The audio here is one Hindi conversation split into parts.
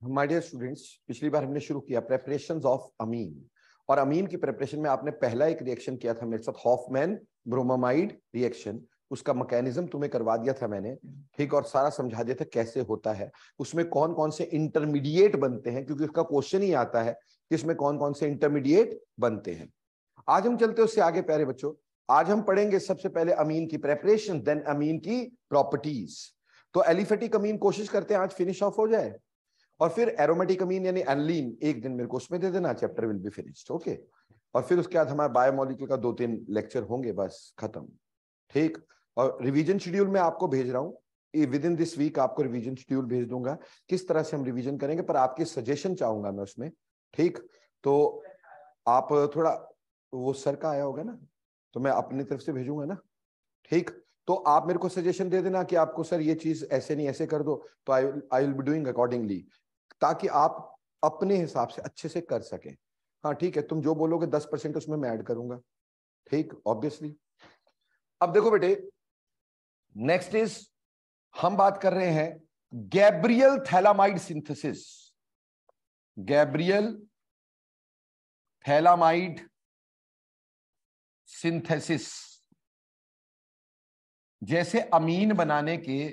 माय डियर स्टूडेंट्स, पिछली बार हमने शुरू किया प्रेपरेशंस ऑफ अमीन, और अमीन की प्रेपरेशन में आपने पहला एक रिएक्शन किया था मेरे साथ, हॉफमैन ब्रोमामाइड रिएक्शन। उसका मैकेनिज्म तुम्हें करवा दिया था मैंने, ठीक, और सारा समझा दिया था कैसे होता है, उसमें कौन कौन से इंटरमीडिएट बनते हैं, क्योंकि उसका क्वेश्चन ही आता है कि इसमें कौन कौन से इंटरमीडिएट बनते हैं। आज हम चलते हैं उससे आगे प्यारे बच्चों। आज हम पढ़ेंगे सबसे पहले अमीन की प्रेपरेशन, देन अमीन की प्रॉपर्टीज। तो एलिफेटिक अमीन कोशिश करते हैं आज फिनिश ऑफ हो जाए, और फिर एरोमेटिक अमीन यानी एनलीन एक दिन मेरे को उसमें दे देना, chapter will be finished, okay. और फिर उसके बाद हमारा बायोमोलिक्यूल का 2-3 लेक्चर होंगे, बस खत्म, ठीक। और रिवीजन शेड्यूल में आपको भेज रहा हूँ, विद इन दिस वीक आपको रिवीजन शेड्यूल भेज दूंगा किस तरह से हम रिवीजन करेंगे, पर आपके सजेशन चाहूंगा मैं उसमें, ठीक। तो आप थोड़ा, वो सर का आया होगा ना, तो मैं अपनी तरफ से भेजूंगा ना, ठीक। तो आप मेरे को सजेशन दे देना कि आपको सर ये चीज ऐसे नहीं ऐसे कर दो, तो I will be doing accordingly, ताकि आप अपने हिसाब से अच्छे से कर सकें। हाँ ठीक है, तुम जो बोलोगे 10% उसमें मैं ऐड करूंगा, ठीक, ऑब्वियसली। अब देखो बेटे, नेक्स्ट इज, हम बात कर रहे हैं Gabriel phthalimide synthesis. Gabriel phthalimide synthesis, जैसे अमीन बनाने के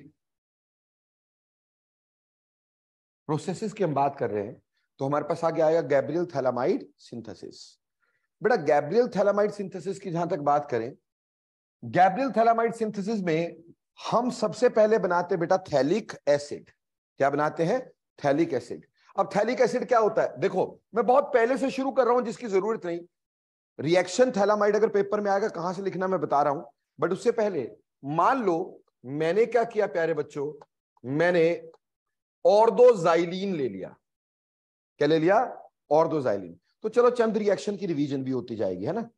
प्रोसेसेस की हम बात कर रहे हैं, तो हमारे पास आगे आएगा गैब्रियल थैलामाइड सिंथेसिस। बेटा गैब्रियल थैलामाइड सिंथेसिस की जहां तक बात करें, गैब्रियल थैलामाइड सिंथेसिस में हम सबसे पहले बनाते बेटा थैलिक एसिड। क्या बनाते हैं? Phthalic acid. अब थैलिक एसिड क्या होता है, देखो मैं बहुत पहले से शुरू कर रहा हूं जिसकी जरूरत नहीं। रिएक्शन थैलामाइड अगर पेपर में आएगा कहां से लिखना मैं बता रहा हूं, बट उससे पहले मान लो मैंने क्या किया प्यारे बच्चों, मैंने ऑर्दोजाइलिन ले लिया। क्या ले लिया? ऑर्दोजाइलिन। तो चलो चंद रिएक्शन की रिवीजन भी होती जाएगी, है ना।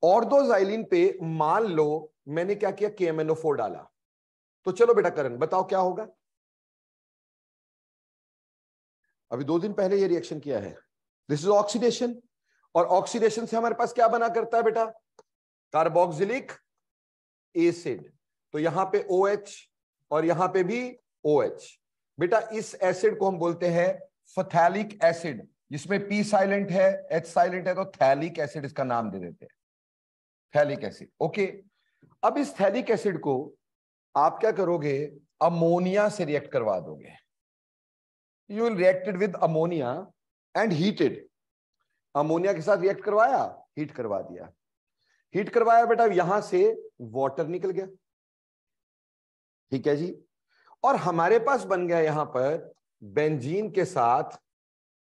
ऑर्दोजाइलिन पे मान लो मैंने क्या किया, KMnO4 डाला। तो चलो बेटा करण बताओ क्या होगा। अभी 2 दिन पहले ये रिएक्शन किया है, दिस इज ऑक्सीडेशन, और ऑक्सीडेशन से हमारे पास क्या बना करता है बेटा, कार्बोक्सिलिक एसिड। तो यहां पे OH और यहां पे भी OH। बेटा इस एसिड को हम बोलते हैं फथैलिक एसिड, जिसमें P साइलेंट है, H साइलेंट है, तो थैलिक एसिड इसका नाम दे देते हैं, थैलिक एसिड, ओके। अब इस थैलिक एसिड को आप क्या करोगे, अमोनिया से रिएक्ट करवा दोगे। You will reacted with ammonia and heated. Ammonia के साथ रिएक्ट करवाया, हीट करवा दिया। हीट करवाया बेटा, यहां से वाटर निकल गया, ठीक है जी। और हमारे पास बन गया यहां पर बेंजीन के साथ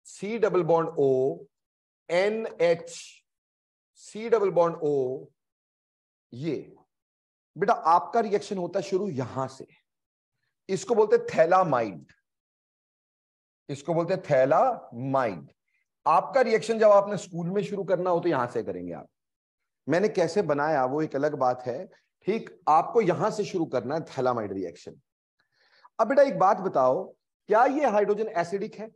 C double bond O NH, C double bond O। ये बेटा आपका रिएक्शन होता है शुरू यहां से, इसको बोलते थैलामाइड, इसको बोलते थैलामाइड। आपका रिएक्शन जब आपने स्कूल में शुरू करना हो तो यहां से करेंगे आप। मैंने कैसे बनाया वो एक अलग बात है, ठीक। आपको यहां से शुरू करना है थैलामाइड रिएक्शन। अब बेटा एक बात बताओ, क्या ये हाइड्रोजन एसिडिक है?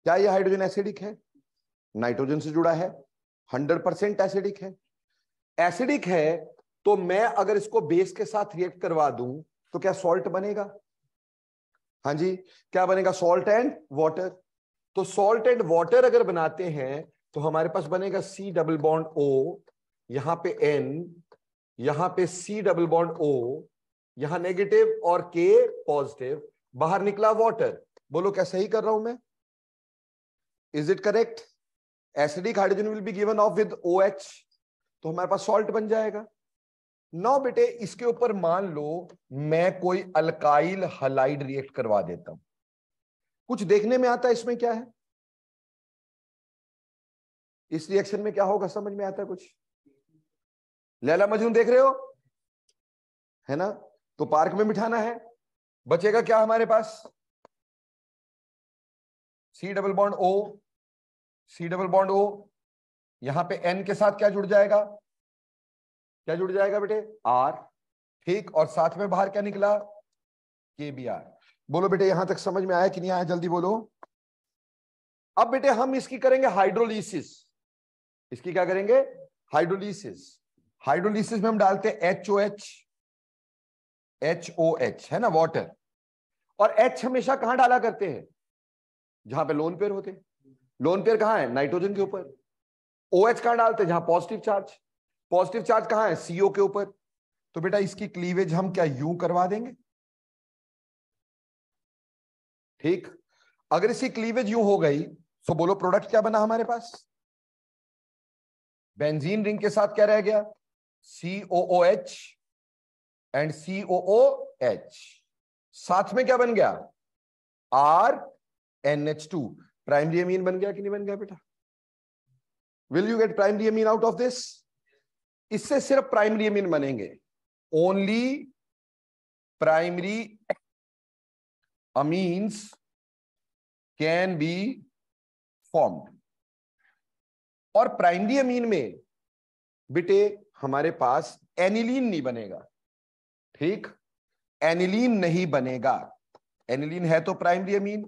क्या ये हाइड्रोजन एसिडिक है? नाइट्रोजन से जुड़ा है, 100% एसिडिक है। एसिडिक है तो मैं अगर इसको बेस के साथ रिएक्ट करवा दूं तो क्या सॉल्ट बनेगा? हाँ जी, क्या बनेगा? Salt and water. तो सॉल्ट एंड वाटर अगर बनाते हैं तो हमारे पास बनेगा C डबल बॉन्ड O, यहां पे N, यहां पे C डबल बॉन्ड O, यहां नेगेटिव और K पॉजिटिव, बाहर निकला वाटर। बोलो क्या सही कर रहा हूं मैं? Is it correct? Acidic hydrogen will be given of with OH, तो हमारे पास सॉल्ट बन जाएगा। नौ बेटे इसके ऊपर मान लो मैं कोई अल्काइल हलाइड रिएक्ट करवा देता हूं, कुछ देखने में आता है इसमें क्या है, इस रिएक्शन में क्या होगा समझ में आता है कुछ? लैला मजनू देख रहे हो, है ना। तो पार्क में बिठाना है, बचेगा क्या हमारे पास? C double bond O, C double bond O, यहां पे N के साथ क्या जुड़ जाएगा? क्या जुड़ जाएगा बेटे? R, ठीक। और साथ में बाहर क्या निकला? KBr। बोलो बेटे यहां तक समझ में आया कि नहीं आया, जल्दी बोलो। अब बेटे हम इसकी करेंगे हाइड्रोलिसिस। इसकी क्या करेंगे? हाइड्रोलिसिस। हाइड्रोलिसिस में हम डालते हैं HOH, HOH है ना, वाटर। और H हमेशा कहां डाला करते हैं? जहां पे लोन पेयर होते हैं। लोन पेयर कहां है? नाइट्रोजन के ऊपर। OH कहां डालते हैं? जहां पॉजिटिव चार्ज। पॉजिटिव चार्ज कहां है? CO के ऊपर। तो बेटा इसकी क्लीवेज हम क्या यूं करवा देंगे? ठीक। अगर इसकी क्लीवेज यूं हो गई तो बोलो प्रोडक्ट क्या बना हमारे पास? बेंजीन रिंग के साथ क्या रह गया? COOH and COOH। साथ में क्या बन गया? RNH2। प्राइमरी अमीन बन गया कि नहीं बन गया बेटा? Will you get primary amine out of this? इससे सिर्फ प्राइमरी अमीन बनेंगे। Only primary amines can be formed. और प्राइमरी अमीन में बेटे हमारे पास एनिलीन नहीं बनेगा। ठीक, एनिलीन नहीं बनेगा। एनिलीन है तो primary amine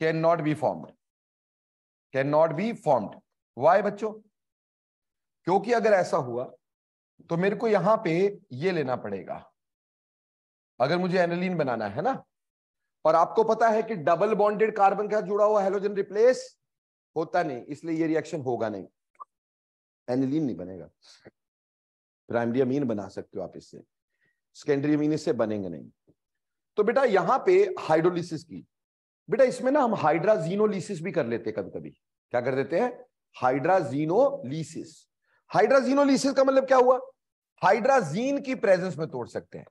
can not be formed. Can not be formed. Why बच्चों? क्योंकि अगर ऐसा हुआ तो मेरे को यहां पे ये लेना पड़ेगा, अगर मुझे एनिलीन बनाना है ना। और आपको पता है कि डबल बॉन्डेड कार्बन का जुड़ा हुआ हेलोजन रिप्लेस होता नहीं, इसलिए ये रिएक्शन होगा नहीं, एनिलीन नहीं बनेगा। प्राइमरी अमीन बना सकते हो आप इससे, सेकेंडरी अमीन इससे बनेंगे नहीं। तो बेटा यहां पे हाइड्रोलिसिस की, बेटा इसमें ना हम हाइड्राजीनोलिसिस भी कर लेते हैं कभी कभी। क्या कर देते हैं? हाइड्राजीनोलिसिस। हाइड्राजीनोलिसिस का मतलब क्या हुआ? हाइड्राजीन की प्रेजेंस में तोड़ सकते हैं।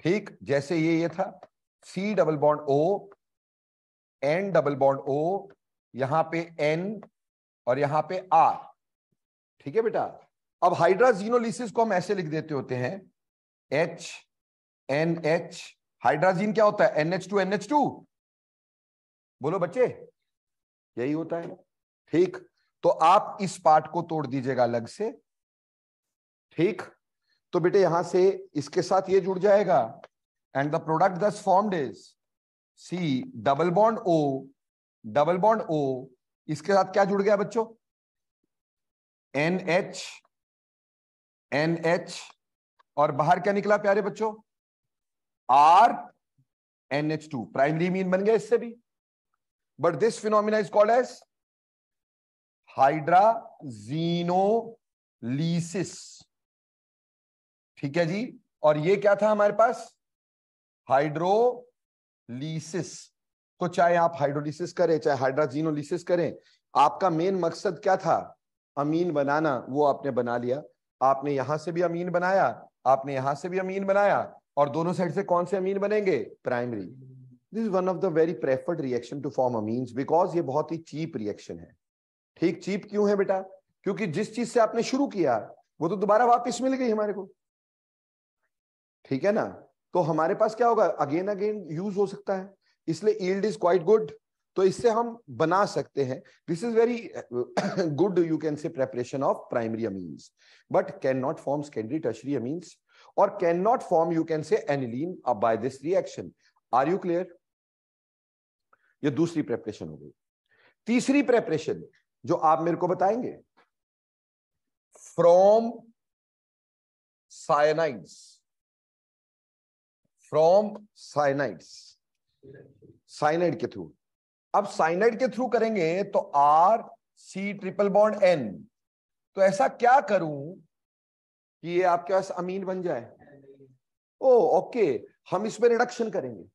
ठीक, जैसे ये था C double bond O, N double bond O, यहां पे N और यहां पे R। ठीक है बेटा। अब हाइड्राजीनोलिसिस को हम ऐसे लिख देते होते हैं HNH। हाइड्राजीन क्या होता है? NH2NH2। बोलो बच्चे, यही होता है। ठीक, तो आप इस पार्ट को तोड़ दीजिएगा अलग से। ठीक, तो बेटे यहां से इसके साथ ये जुड़ जाएगा एंड द प्रोडक्ट दस formed is C double bond O double bond O। इसके साथ क्या जुड़ गया बच्चों? NH NH और बाहर क्या निकला प्यारे बच्चों? RNH2। प्राइमरी मीन बन गया इससे भी। But this phenomena is called as hydrogenolysis. ठीक है जी। और ये क्या था हमारे पास? हाइड्रोलिसिस। तो चाहे आप हाइड्रोलिसिस करें चाहे हाइड्राजीनोलिसिस करें, आपका मेन मकसद क्या था? अमीन बनाना। वो आपने बना लिया। आपने यहां से भी अमीन बनाया, आपने यहां से भी अमीन बनाया, और दोनों साइड से कौन से अमीन बनेंगे? Primary. This is one of the very preferred reaction to form amines because ये बहुत ही चीप रिएक्शन है। ठीक, चीप क्यों है बेटा? क्योंकि जिस चीज से आपने शुरू किया वो तो दोबारा वापस मिल गई हमारे को। ठीक है ना? तो हमारे पास क्या होगा? अगेन अगेन यूज हो सकता है, इसलिए यील्ड इज क्वाइट गुड। तो इससे हम बना सकते हैं। This is very good you can say preparation of primary amines, but can not form secondary tertiary amines और can not form you can say aniline by this reaction. Are you clear? ये दूसरी प्रेपरेशन हो गई। तीसरी प्रेपरेशन जो आप मेरे को बताएंगे, from cyanides. From cyanides, cyanide के थ्रू। अब साइनाइड के थ्रू करेंगे तो RC ट्रिपल बॉन्ड N। तो ऐसा क्या करूं कि ये आपके पास अमीन बन जाए? ओ ओके, हम इसमें रिडक्शन करेंगे।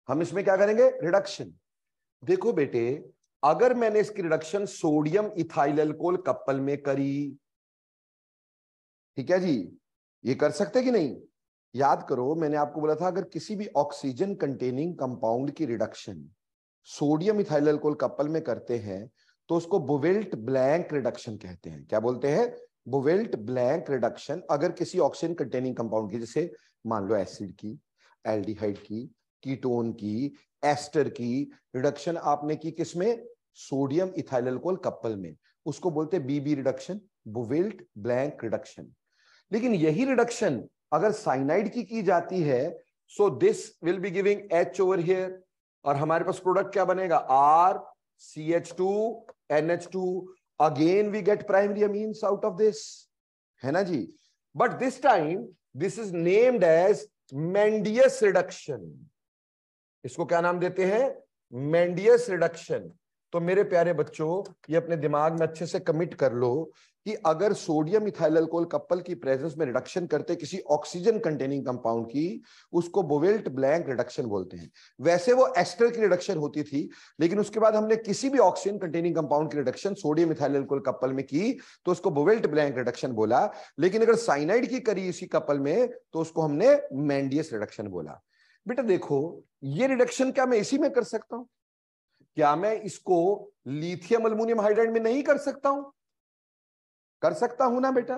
हम इसमें क्या करेंगे? रिडक्शन। देखो बेटे, अगर मैंने इसकी reduction sodium ethyl alcohol couple में करी, ठीक है जी, ये कर सकते कि नहीं? याद करो मैंने आपको बोला था अगर किसी भी ऑक्सीजन कंटेनिंग कंपाउंड की reduction sodium ethyl alcohol couple में करते हैं तो उसको बोवेल्ट ब्लैंक रिडक्शन कहते हैं। क्या बोलते हैं? बोवेल्ट ब्लैंक रिडक्शन। अगर किसी ऑक्सीजन कंटेनिंग कंपाउंड की, जैसे मान लो एसिड की, एल्डिहाइड की, कीटोन की, एस्टर की रिडक्शन आपने की किसमें? सोडियम इथाइल अल्कोहल कपल में, उसको बोलते हैं BB reduction, Bouveault Blanc reduction. लेकिन यही रिडक्शन अगर साइनाइड की जाती है, so this will be giving H over here, और हमारे पास प्रोडक्ट क्या बनेगा? RCH2NH2। Again we get primary amines out of this, है ना जी। But this time this is named as Mendius reduction. इसको क्या नाम देते हैं? Mendius reduction. तो मेरे प्यारे बच्चों, ये अपने दिमाग में अच्छे से कमिट कर लो कि अगर सोडियम इथाइल अल्कोहल कपल की प्रेजेंस में रिडक्शन करते किसी ऑक्सीजन कंटेनिंग कंपाउंड की, उसको बोवेल्ट ब्लैंक रिडक्शन बोलते हैं। वैसे वो एस्टर की रिडक्शन होती थी, लेकिन उसके बाद हमने किसी भी ऑक्सीजन कंटेनिंग कंपाउंड की reduction sodium ethyl alcohol couple में की तो उसको बोवेल्ट ब्लैंक रिडक्शन बोला। लेकिन अगर साइनाइड की करी इसी कपल में तो उसको हमने मेंडियस रिडक्शन बोला। बेटा देखो, ये रिडक्शन क्या मैं इसी में कर सकता हूं? क्या मैं इसको लिथियम अल्युमिनियम हाइड्राइड में नहीं कर सकता हूं? कर सकता हूं ना बेटा,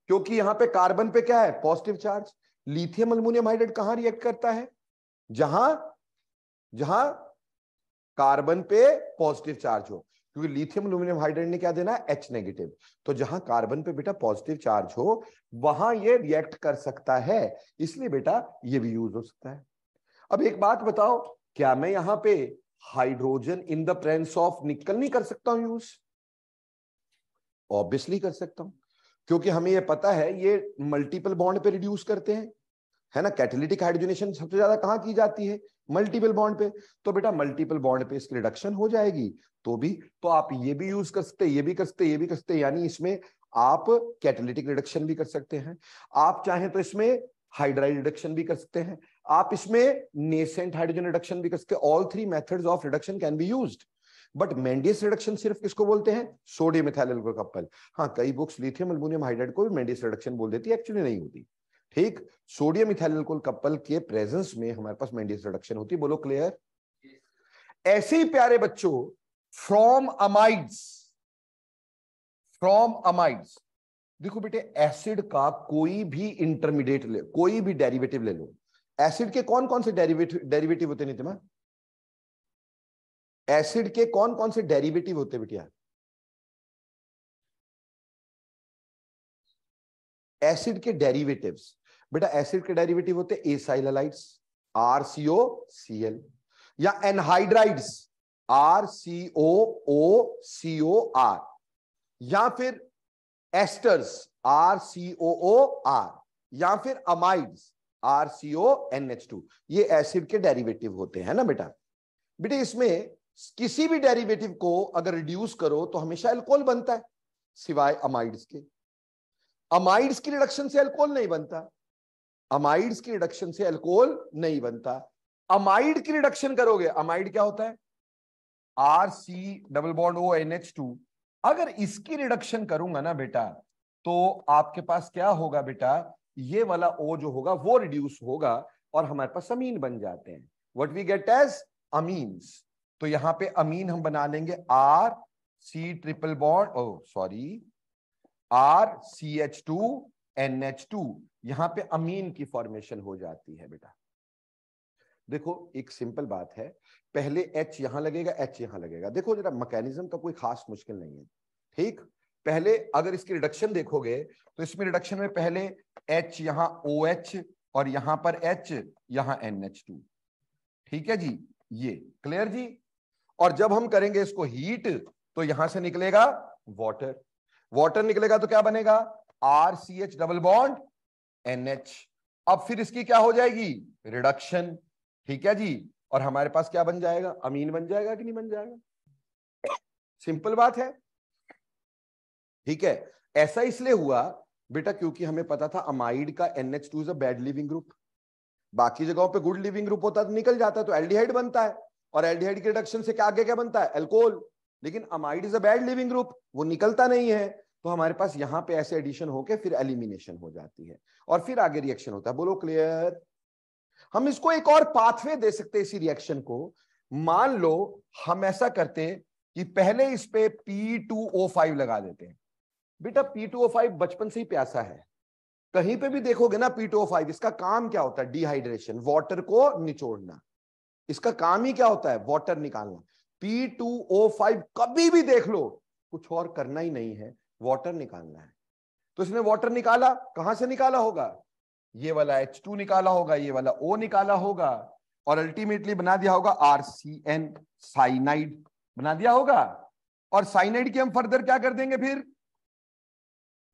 क्योंकि यहां पे कार्बन पे क्या है? Positive charge. Lithium aluminium hydride कहां रिएक्ट करता है? जहां जहां कार्बन पे पॉजिटिव चार्ज हो, क्योंकि लिथियम अल्युमिनियम हाइड्राइड ने क्या देना है? H negative. तो जहां कार्बन पे बेटा पॉजिटिव चार्ज हो वहां ये रिएक्ट कर सकता है, इसलिए बेटा ये भी यूज हो सकता है। अब एक बात बताओ, क्या मैं यहां पे hydrogen in the presence of निकल नहीं कर सकता हूं यूज? ऑब्वियसली कर सकता हूं, क्योंकि हमें यह पता है ये मल्टीपल बॉन्ड पे रिड्यूस करते हैं, है ना। कैटालिटिक हाइड्रोजनेशन सबसे ज्यादा कहां की जाती है? मल्टीपल बॉन्ड पे। तो बेटा मल्टीपल बॉन्ड पे इसकी रिडक्शन हो जाएगी। तो भी तो आप ये भी यूज कर सकते, ये भी कर सकते, ये भी कर सकते, यानी इसमें आप कैटालिटिक रिडक्शन भी कर सकते हैं, आप चाहें तो इसमें हाइड्राइड रिडक्शन भी कर सकते हैं, आप इसमें नेसेंट हाइड्रोजन रिडक्शन भी कर सकते हैं। All three methods of reduction can be used. But Mendius reduction सिर्फ किसको बोलते हैं? Sodium ethyl alcohol couple. हाँ, कई बुक्स लिथियम अल्युमिनियम हाइड्राइड को भी मेंडियस रिडक्शन बोल देती है, एक्चुअली नहीं होती। ठीक, सोडियम इथाइल अल्कोहल कपल के प्रेजेंस में हमारे पास मेंडियस रिडक्शन होती है। बोलो क्लियर? ऐसे ही प्यारे बच्चों, फ्रॉम अमाइड्स देखो बेटे, एसिड का कोई भी इंटरमीडिएट ले, कोई भी डेरिवेटिव ले लो। एसिड के कौन कौन से डेरिवेटिव होते हैं नितिमा? एसिड के कौन कौन से डेरिवेटिव होते हैं बेटिया? एसिड के डेरिवेटिव्स, बेटा एसिड के डेरिवेटिव होते हैं एसाइल हैलाइड्स RCOCl, या एनहाइड्राइड्स RCOOCOR, या फिर एस्टर्स RCOOR, या फिर अमाइड्स RCONH2। ये एसिड के डेरिवेटिव होते हैं ना बेटा। बेटे इसमें किसी भी डेरिवेटिव को अगर रिड्यूस करो तो हमेशा अल्कोहल बनता है, सिवाय अमाइड्स के। अमाइड्स की रिडक्शन से अल्कोहल नहीं बनता, अमाइड्स की रिडक्शन से अल्कोहल नहीं बनता। अमाइड की रिडक्शन करोगे, अमाइड क्या होता है? RC≡ONH2। अगर इसकी रिडक्शन करूंगा ना बेटा, तो आपके पास क्या होगा बेटा? ये वाला O जो होगा वो रिड्यूस होगा और हमारे पास अमीन बन जाते हैं। What we get as amines. तो यहां पे अमीन हम बना लेंगे RCH2NH2, यहां पे अमीन की फॉर्मेशन हो जाती है बेटा। देखो एक सिंपल बात है, पहले H यहां लगेगा, H यहां लगेगा। देखो जरा, मैकेनिज्म का कोई खास मुश्किल नहीं है। ठीक, पहले अगर इसकी रिडक्शन देखोगे तो इसमें रिडक्शन में पहले H यहां OH और यहां पर H यहां NH2। ठीक है जी, ये क्लियर जी। और जब हम करेंगे इसको हीट तो यहां से निकलेगा वाटर, वाटर निकलेगा तो क्या बनेगा? RCH double bond NH। अब फिर इसकी क्या हो जाएगी? रिडक्शन। ठीक है जी, और हमारे पास क्या बन जाएगा? अमीन बन जाएगा कि नहीं बन जाएगा? सिंपल बात है। ठीक है, ऐसा इसलिए हुआ बेटा क्योंकि हमें पता था अमाइड का NH2 is a bad leaving group. बाकी जगहों पे गुड लिविंग ग्रुप होता तो निकल जाता है, तो एल्डिहाइड बनता है, और एल्डिहाइड के रिडक्शन से क्या आगे क्या बनता है? अल्कोहल। लेकिन amide is a bad leaving group, वो निकलता नहीं है, तो हमारे पास यहां पे ऐसे एडिशन होके फिर एलिमिनेशन हो जाती है और फिर आगे रिएक्शन होता है। बोलो क्लियर? हम इसको एक और पाथवे दे सकते हैं इसी रिएक्शन को। मान लो हम ऐसा करते कि पहले इस पे P2O5 लगा देते हैं। बेटा P2O5 बचपन से ही प्यासा है, कहीं पे भी देखोगे ना P2O5, इसका काम क्या होता है? डिहाइड्रेशन, वाटर को निचोड़ना। इसका काम ही क्या होता है? वाटर निकालना। P2O5 कभी भी देख लो, कुछ और करना ही नहीं है, वाटर निकालना है। तो इसने वाटर निकाला, कहां से निकाला होगा? ये वाला H2 निकाला होगा, ये वाला O निकाला होगा, और अल्टीमेटली बना दिया होगा RCN, साइनाइड बना दिया होगा। और साइनाइड की हम फर्दर क्या कर देंगे? फिर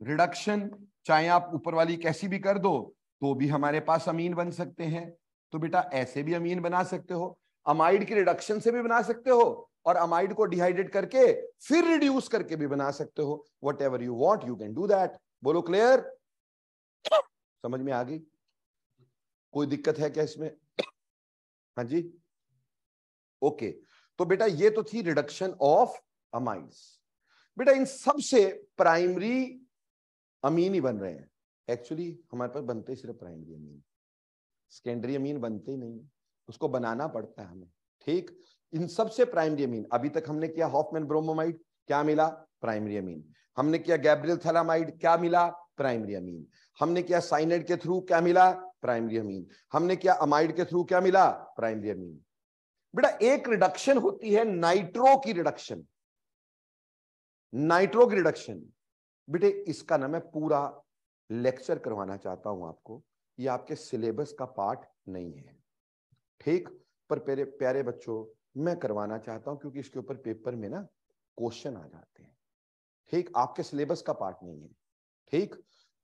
रिडक्शन, चाहे आप ऊपर वाली कैसी भी कर दो तो भी हमारे पास अमीन बन सकते हैं। तो बेटा ऐसे भी अमीन बना सकते हो, अमाइड की रिडक्शन से भी बना सकते हो, और अमाइड को डिहाइड्रेट करके फिर रिड्यूस करके भी बना सकते हो। What ever you want you can do that. बोलो क्लियर? समझ में आ गई? कोई दिक्कत है क्या इसमें? हाँ जी, ओके। तो बेटा ये तो थी रिडक्शन ऑफ अमाइड्स। बेटा इन सब से प्राइमरी अमीन ही बन रहे हैं। एक्चुअली हमारे पास बनते ही सिर्फ प्राइमरी अमीन, सेकेंडरी अमीन बनते ही नहीं, उसको बनाना पड़ता है हमें। ठीक, इन सब से प्राइमरी अमीन। अभी तक हमने किया हॉफमैन ब्रोमोमाइड, क्या मिला? Primary amine. हमने किया गैब्रियल थैलामाइड, क्या मिला? Primary amine. हमने किया साइनाइड के थ्रू, क्या मिला? Primary amine. हमने किया अमाइड के थ्रू, क्या मिला? Primary amine. बेटा एक रिडक्शन होती है नाइट्रो की रिडक्शन, नाइट्रो की रिडक्शन। बेटे इसका ना मैं पूरा लेक्चर करवाना चाहता हूं आपको, ये आपके सिलेबस का पार्ट नहीं है, ठीक, पर प्यारे प्यारे बच्चों मैं करवाना चाहता हूं क्योंकि इसके ऊपर पेपर में ना क्वेश्चन आ जाते हैं। ठीक, आपके सिलेबस का पार्ट नहीं है। ठीक,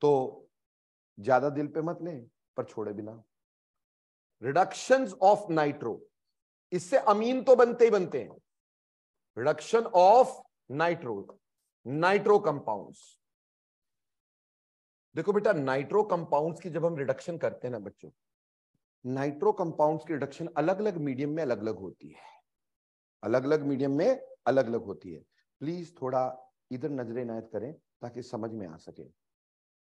तो ज्यादा दिल पे मत लें, पर छोड़े बिना। रिडक्शंस ऑफ नाइट्रो, इससे अमीन तो बनते ही बनते हैं। Reduction of nitro, nitro compounds. देखो बेटा नाइट्रो कंपाउंड्स की जब हम रिडक्शन करते हैं ना बच्चों, नाइट्रो कंपाउंड्स की रिडक्शन अलग अलग मीडियम में अलग अलग होती है, अलग अलग मीडियम में अलग अलग होती है। प्लीज थोड़ा इधर नजर इनायत करें ताकि समझ में आ सके।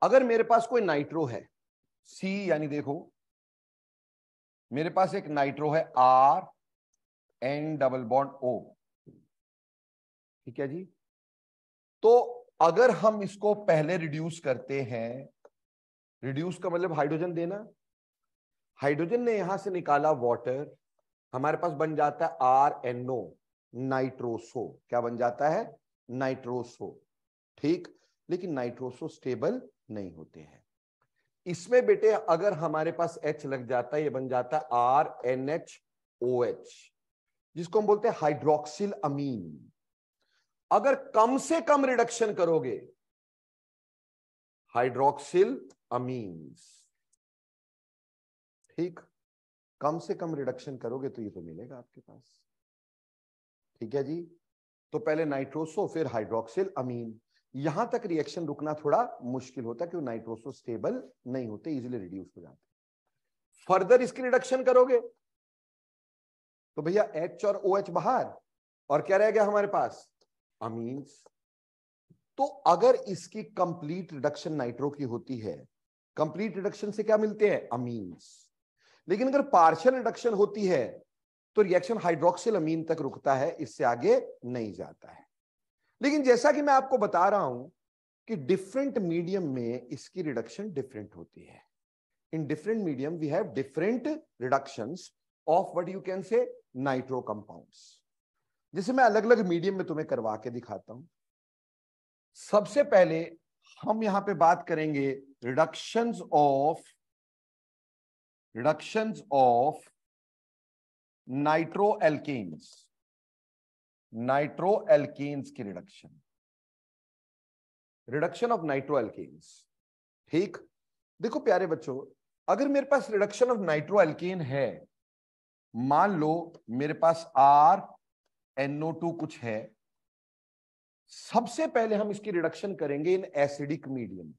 अगर मेरे पास कोई नाइट्रो है, सी यानी देखो मेरे पास एक नाइट्रो है R N double bond O, ठीक है जी। तो अगर हम इसको पहले रिड्यूस करते हैं, रिड्यूस का मतलब हाइड्रोजन देना, हाइड्रोजन ने यहां से निकाला वाटर, हमारे पास बन जाता है RNO, नाइट्रोसो। क्या बन जाता है? नाइट्रोसो। ठीक, लेकिन नाइट्रोसो स्टेबल नहीं होते हैं। इसमें बेटे अगर हमारे पास H लग जाता है, ये बन जाता है RNHOH, जिसको हम बोलते हैं हाइड्रोक्सिल अमीन। अगर कम से कम रिडक्शन करोगे हाइड्रोक्सिल अमीन्स, ठीक, कम से कम रिडक्शन करोगे तो ये तो मिलेगा आपके पास। ठीक है जी, तो पहले नाइट्रोसो फिर हाइड्रोक्सिल अमीन। यहां तक रिएक्शन रुकना थोड़ा मुश्किल होता है क्योंकि नाइट्रोसो स्टेबल नहीं होते, इजीली रिड्यूस हो जाते। फर्दर इसकी रिडक्शन करोगे तो भैया H और OH बाहर, और क्या रह गया हमारे पास? अमीन्स। तो अगर इसकी कंप्लीट रिडक्शन नाइट्रो की होती है, कंप्लीट रिडक्शन से क्या मिलते हैं? अमीन्स। लेकिन अगर पार्शियल रिडक्शन होती है तो रिएक्शन हाइड्रोक्सिल अमीन तक रुकता है, इससे आगे नहीं जाता है। लेकिन जैसा कि मैं आपको बता रहा हूं कि डिफरेंट मीडियम में इसकी रिडक्शन डिफरेंट होती है। In different medium we have different reductions of what you can say nitro compounds. जिसे मैं अलग अलग मीडियम में तुम्हें करवा के दिखाता हूं। सबसे पहले हम यहां पे बात करेंगे reductions of nitro alkanes, nitro alkanes की रिडक्शन ऑफ नाइट्रो एल्केन्स। ठीक, देखो प्यारे बच्चों, अगर मेरे पास रिडक्शन ऑफ नाइट्रो एल्केन है, मान लो मेरे पास RNO2 कुछ है, सबसे पहले हम इसकी रिडक्शन करेंगे इन एसिडिक मीडियम।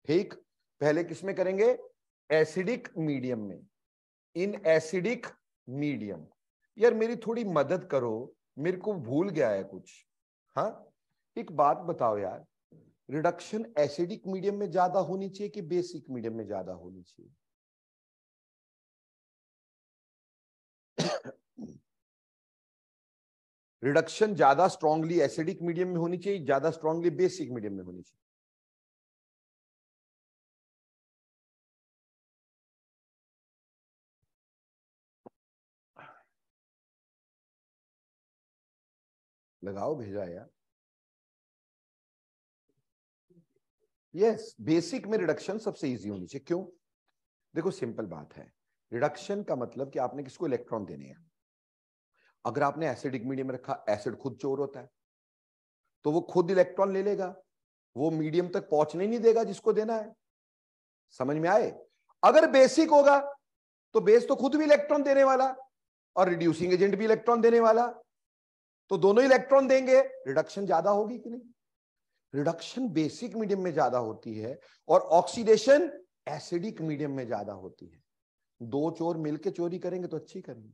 ठीक, पहले किसमें करेंगे? एसिडिक मीडियम में, इन एसिडिक मीडियम। यार मेरी थोड़ी मदद करो, मेरे को भूल गया है कुछ। हाँ, एक बात बताओ यार, रिडक्शन एसिडिक मीडियम में ज्यादा होनी चाहिए कि बेसिक मीडियम में ज्यादा होनी चाहिए? रिडक्शन ज्यादा स्ट्रांगली एसिडिक मीडियम में होनी चाहिए, ज्यादा स्ट्रांगली बेसिक मीडियम में होनी चाहिए? लगाओ, भेजा यार। यस, बेसिक में रिडक्शन सबसे इजी होनी चाहिए। क्यों? देखो सिंपल बात है, रिडक्शन का मतलब कि आपने किसको इलेक्ट्रॉन देने हैं। अगर आपने एसिडिक मीडियम रखा, एसिड खुद चोर होता है, तो वो खुद इलेक्ट्रॉन ले लेगा, वो मीडियम तक पहुंचने नहीं देगा जिसको देना है। समझ में आए? अगर बेसिक होगा तो बेस तो खुद भी इलेक्ट्रॉन देने वाला और रिड्यूसिंग एजेंट भी इलेक्ट्रॉन देने वाला, तो दोनों इलेक्ट्रॉन देंगे, रिडक्शन ज्यादा होगी कि नहीं? रिडक्शन बेसिक मीडियम में ज्यादा होती है और ऑक्सीडेशन एसिडिक मीडियम में ज्यादा होती है। दो चोर मिलके चोरी करेंगे तो अच्छी करेंगे,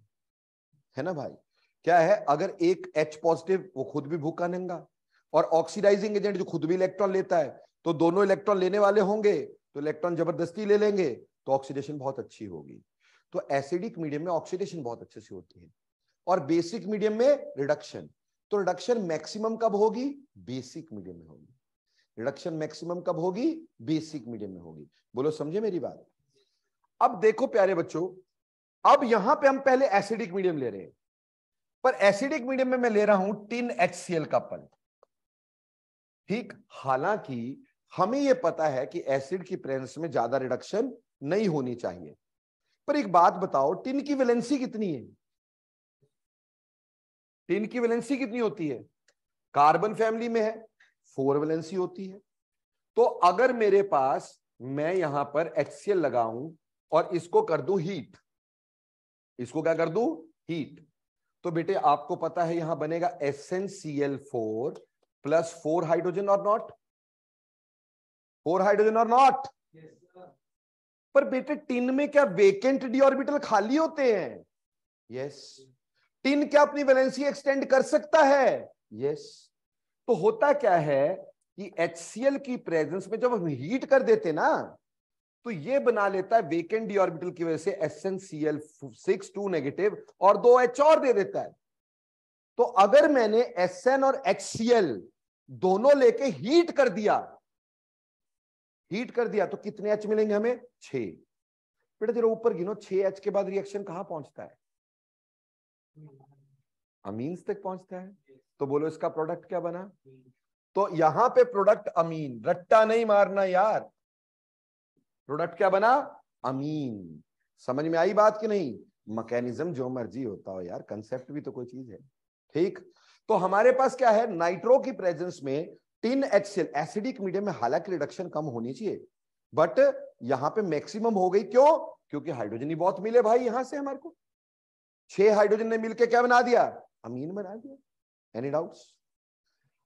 है ना भाई? क्या है, अगर एक H पॉजिटिव वो खुद भी भूखा नंगा और ऑक्सीडाइजिंग एजेंट जो खुद भी इलेक्ट्रॉन लेता है, तो दोनों इलेक्ट्रॉन लेने वाले होंगे तो इलेक्ट्रॉन जबरदस्ती ले लेंगे तो ऑक्सीडेशन बहुत अच्छी होगी। तो एसिडिक मीडियम में ऑक्सीडेशन बहुत अच्छे से होती है और बेसिक मीडियम में रिडक्शन। तो रिडक्शन मैक्सिमम कब होगी? बेसिक मीडियम में होगी। रिडक्शन मैक्सिमम कब होगी? बेसिक मीडियम में होगी। बोलो समझे मेरी बात? अब देखो प्यारे बच्चों, अब यहां पे हम पहले एसिडिक मीडियम ले रहे हैं, पर एसिडिक मीडियम में मैं ले रहा हूं टिन HCl का पल। ठीक, हालांकि हमें यह पता है कि एसिड की प्रेजेंस में ज्यादा रिडक्शन नहीं होनी चाहिए, पर एक बात बताओ, टिन की वैलेंसी कितनी है? टिन की वैलेंसी कितनी होती है? कार्बन फैमिली में है 4 वैलेंसी होती है। तो अगर मेरे पास मैं यहां पर HCl लगाऊं और इसको कर दूं हीट, इसको क्या कर दूं? हीट, तो बेटे आपको पता है यहां बनेगा SnCl4 प्लस 4 हाइड्रोजन और नॉट? 4 हाइड्रोजन और नॉट? पर बेटे टिन में क्या वेकेंट डी ऑर्बिटल खाली होते हैं? यस। टिन क्या अपनी वैलेंसी एक्सटेंड कर सकता है? यस। तो होता क्या है कि HCl की प्रेजेंस में जब हम हीट कर देते ना, तो ये बना लेता है वेकेंट डी ऑर्बिटल की वजह से SnCl6 2 नेगेटिव और 2 H और दे देता है। तो अगर मैंने Sn और HCl दोनों लेके हीट कर दिया, तो कितने H मिलेंगे हमें? 6। बेटा जरा ऊपर गिनो, 6 H के बाद रिएक्शन कहां पहुंचता है? अमीन्स तक पहुंचता है। तो बोलो इसका प्रोडक्ट क्या बना? तो यहां पे प्रोडक्ट अमीन, रट्टा नहीं मारना यार। प्रोडक्ट क्या बना? अमीन। समझ में आई बात कि नहीं? मैकेनिज्म जो मर्जी होता हो यार, कंसेप्ट भी तो कोई चीज है। ठीक, तो हमारे पास क्या है, नाइट्रो की प्रेजेंस में टिन HCl एसिडिक मीडियम में हालांकि रिडक्शन कम होनी चाहिए, बट यहां पे मैक्सिमम हो गई। क्यों? क्योंकि हाइड्रोजन ही बहुत मिले भाई यहां से हमारे को। 6 हाइड्रोजन ने मिलकर क्या बना दिया? अमीन बना दिया। Any doubts?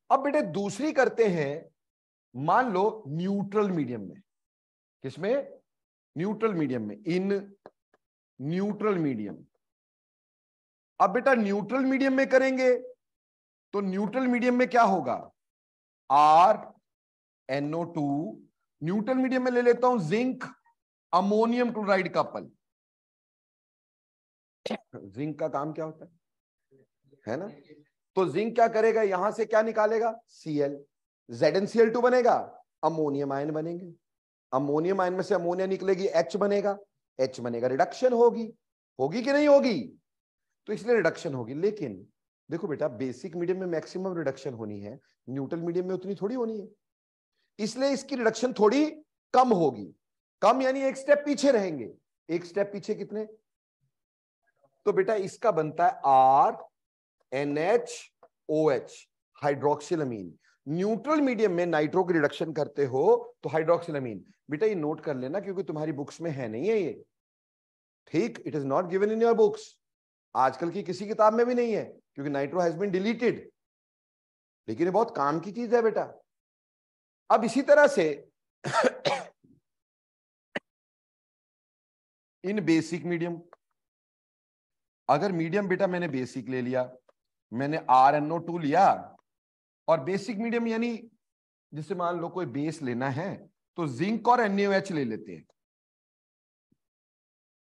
अब बेटे दूसरी करते हैं, मान लो न्यूट्रल मीडियम में। किसमें? न्यूट्रल मीडियम में, इन न्यूट्रल मीडियम। अब बेटा न्यूट्रल मीडियम में करेंगे तो न्यूट्रल मीडियम में क्या होगा? RnO2। न्यूट्रल मीडियम में ले लेता हूं जिंक अमोनियम क्लोराइड का पल। जिंक का काम क्या होता है ना? तो जिंक क्या करेगा, यहां से क्या निकालेगा? Cl। ZnCl2 बनेगा, अमोनियम आयन बनेंगे। अमोनियम आयन में से अमोनिया निकलेगी, H बनेगा। H बनेगा, रिडक्शन होगी। होगी कि नहीं होगी? तो इसलिए रिडक्शन होगी। लेकिन देखो बेटा, बेसिक मीडियम में मैक्सिमम रिडक्शन होनी है, न्यूट्रल मीडियम में उतनी थोड़ी होनी है, इसलिए इसकी रिडक्शन थोड़ी कम होगी। कम यानी एक स्टेप पीछे रहेंगे। एक स्टेप पीछे कितने? तो बेटा इसका बनता है RnHOH, हाइड्रोक्सिलअमीन। न्यूट्रल मीडियम में नाइट्रो की रिडक्शन करते हो तो हाइड्रोक्सिलअमीन। बेटा ये नोट कर लेना क्योंकि तुम्हारी बुक्स में है नहीं है ये। ठीक, it is not given in your books. आजकल की किसी किताब में भी नहीं है क्योंकि नाइट्रो हैज बीन डिलीटेड। लेकिन ये बहुत काम की चीज है बेटा। अब इसी तरह से इन बेसिक मीडियम, अगर मीडियम बेटा मैंने बेसिक ले लिया, मैंने RnO2 लिया, और बेसिक मीडियम यानी जिसे मान लो कोई बेस लेना है तो जिंक और NaOH ले लेते हैं।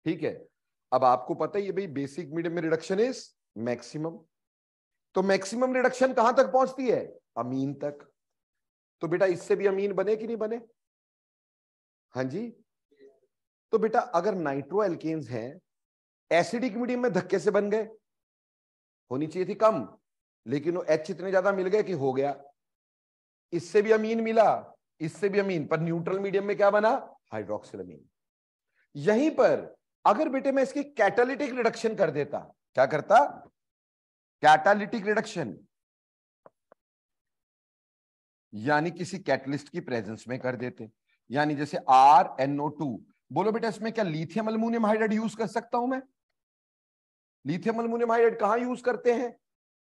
ठीक है, अब आपको पता ही है भाई बेसिक मीडियम में रिडक्शन इज मैक्सिमम। तो मैक्सिमम रिडक्शन कहां तक पहुंचती है? अमीन तक। तो बेटा इससे भी अमीन बने कि नहीं बने? हाँ जी। तो बेटा अगर नाइट्रो एल्केन्स हैं, एसिडिक मीडियम में धक्के से बन गए, होनी चाहिए थी कम, लेकिन वो H इतने ज्यादा मिल गए कि हो गया। इससे भी अमीन मिला, इससे भी अमीन, पर न्यूट्रल मीडियम में क्या बना? हाइड्रोक्सिलअमीन। यहीं पर अगर बेटे मैं इसकी कैटालिटिक रिडक्शन कर देता, क्या करता? कैटालिटिक रिडक्शन, यानी किसी कैटलिस्ट की प्रेजेंस में कर देते। यानी जैसे RnO2 बोलो बेटा इसमें क्या लिथियम एल्युमिनियम हाइड्राइड यूज कर सकता हूं मैं? लिथियम एल्युमिनियम हाइड्राइड कहां यूज करते हैं?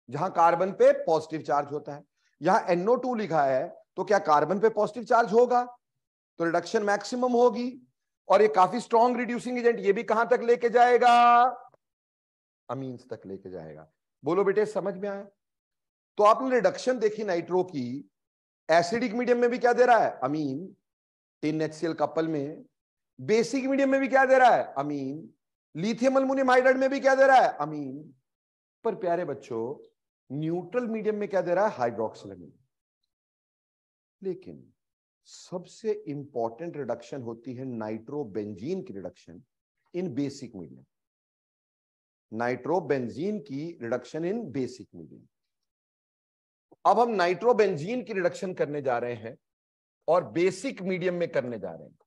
जहां कार्बन पे पॉजिटिव चार्ज होता है। यहां NO2 लिखा है, तो क्या कार्बन पे पॉजिटिव चार्ज होगा? तो रिडक्शन मैक्सिमम होगी। और ये काफी स्ट्रॉन्ग रिड्यूसिंग एजेंट, ये भी कहां तक लेके जाएगा? अमीन्स तक लेके जाएगा। बोलो बेटे समझ में आया? तो आपने रिडक्शन देखी नाइट्रो की, एसिडिक मीडियम में भी क्या दे रहा है? अमीन। टिन HCl कपल में बेसिक मीडियम में भी क्या दे रहा है? अमीन। लिथियम एल्युमिनियम हाइड्राइड में भी क्या दे रहा है? अमीन। पर प्यारे बच्चों, न्यूट्रल मीडियम में क्या दे रहा है? हाइड्रोक्सिल अमीन। लेकिन सबसे इंपॉर्टेंट रिडक्शन होती है नाइट्रोबेंजीन की reduction in basic medium. Nitrobenzene की रिडक्शन इन बेसिक मीडियम। अब हम नाइट्रोबेंजीन की रिडक्शन करने जा रहे हैं और बेसिक मीडियम में करने जा रहे हैं।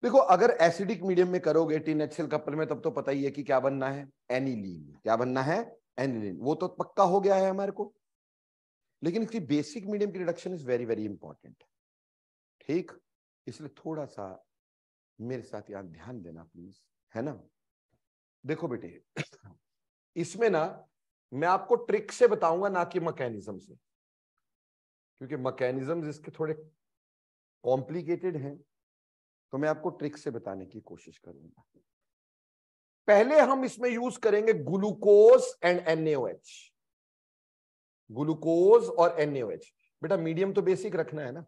देखो अगर एसिडिक मीडियम में करोगे टिन HCl कपल में, तब तो पता ही है कि क्या बनना है? एनिलीन। क्या बनना है? एनिलीन। वो तो पक्का हो गया है हमारे को। लेकिन इसकी बेसिक मीडियम की reduction is very very important. ठीक, इसलिए थोड़ा सा मेरे साथ यहां ध्यान देना प्लीज, है ना। देखो बेटे इसमें ना मैं आपको ट्रिक से बताऊंगा, ना कि मैकेनिज्म से, क्योंकि मैकेनिज्म इसके थोड़े कॉम्प्लिकेटेड हैं। तो मैं आपको ट्रिक से बताने की कोशिश करूंगा। पहले हम इसमें यूज करेंगे ग्लूकोज एंड NaOH। ग्लूकोज और NaOH। बेटा मीडियम तो बेसिक रखना है ना,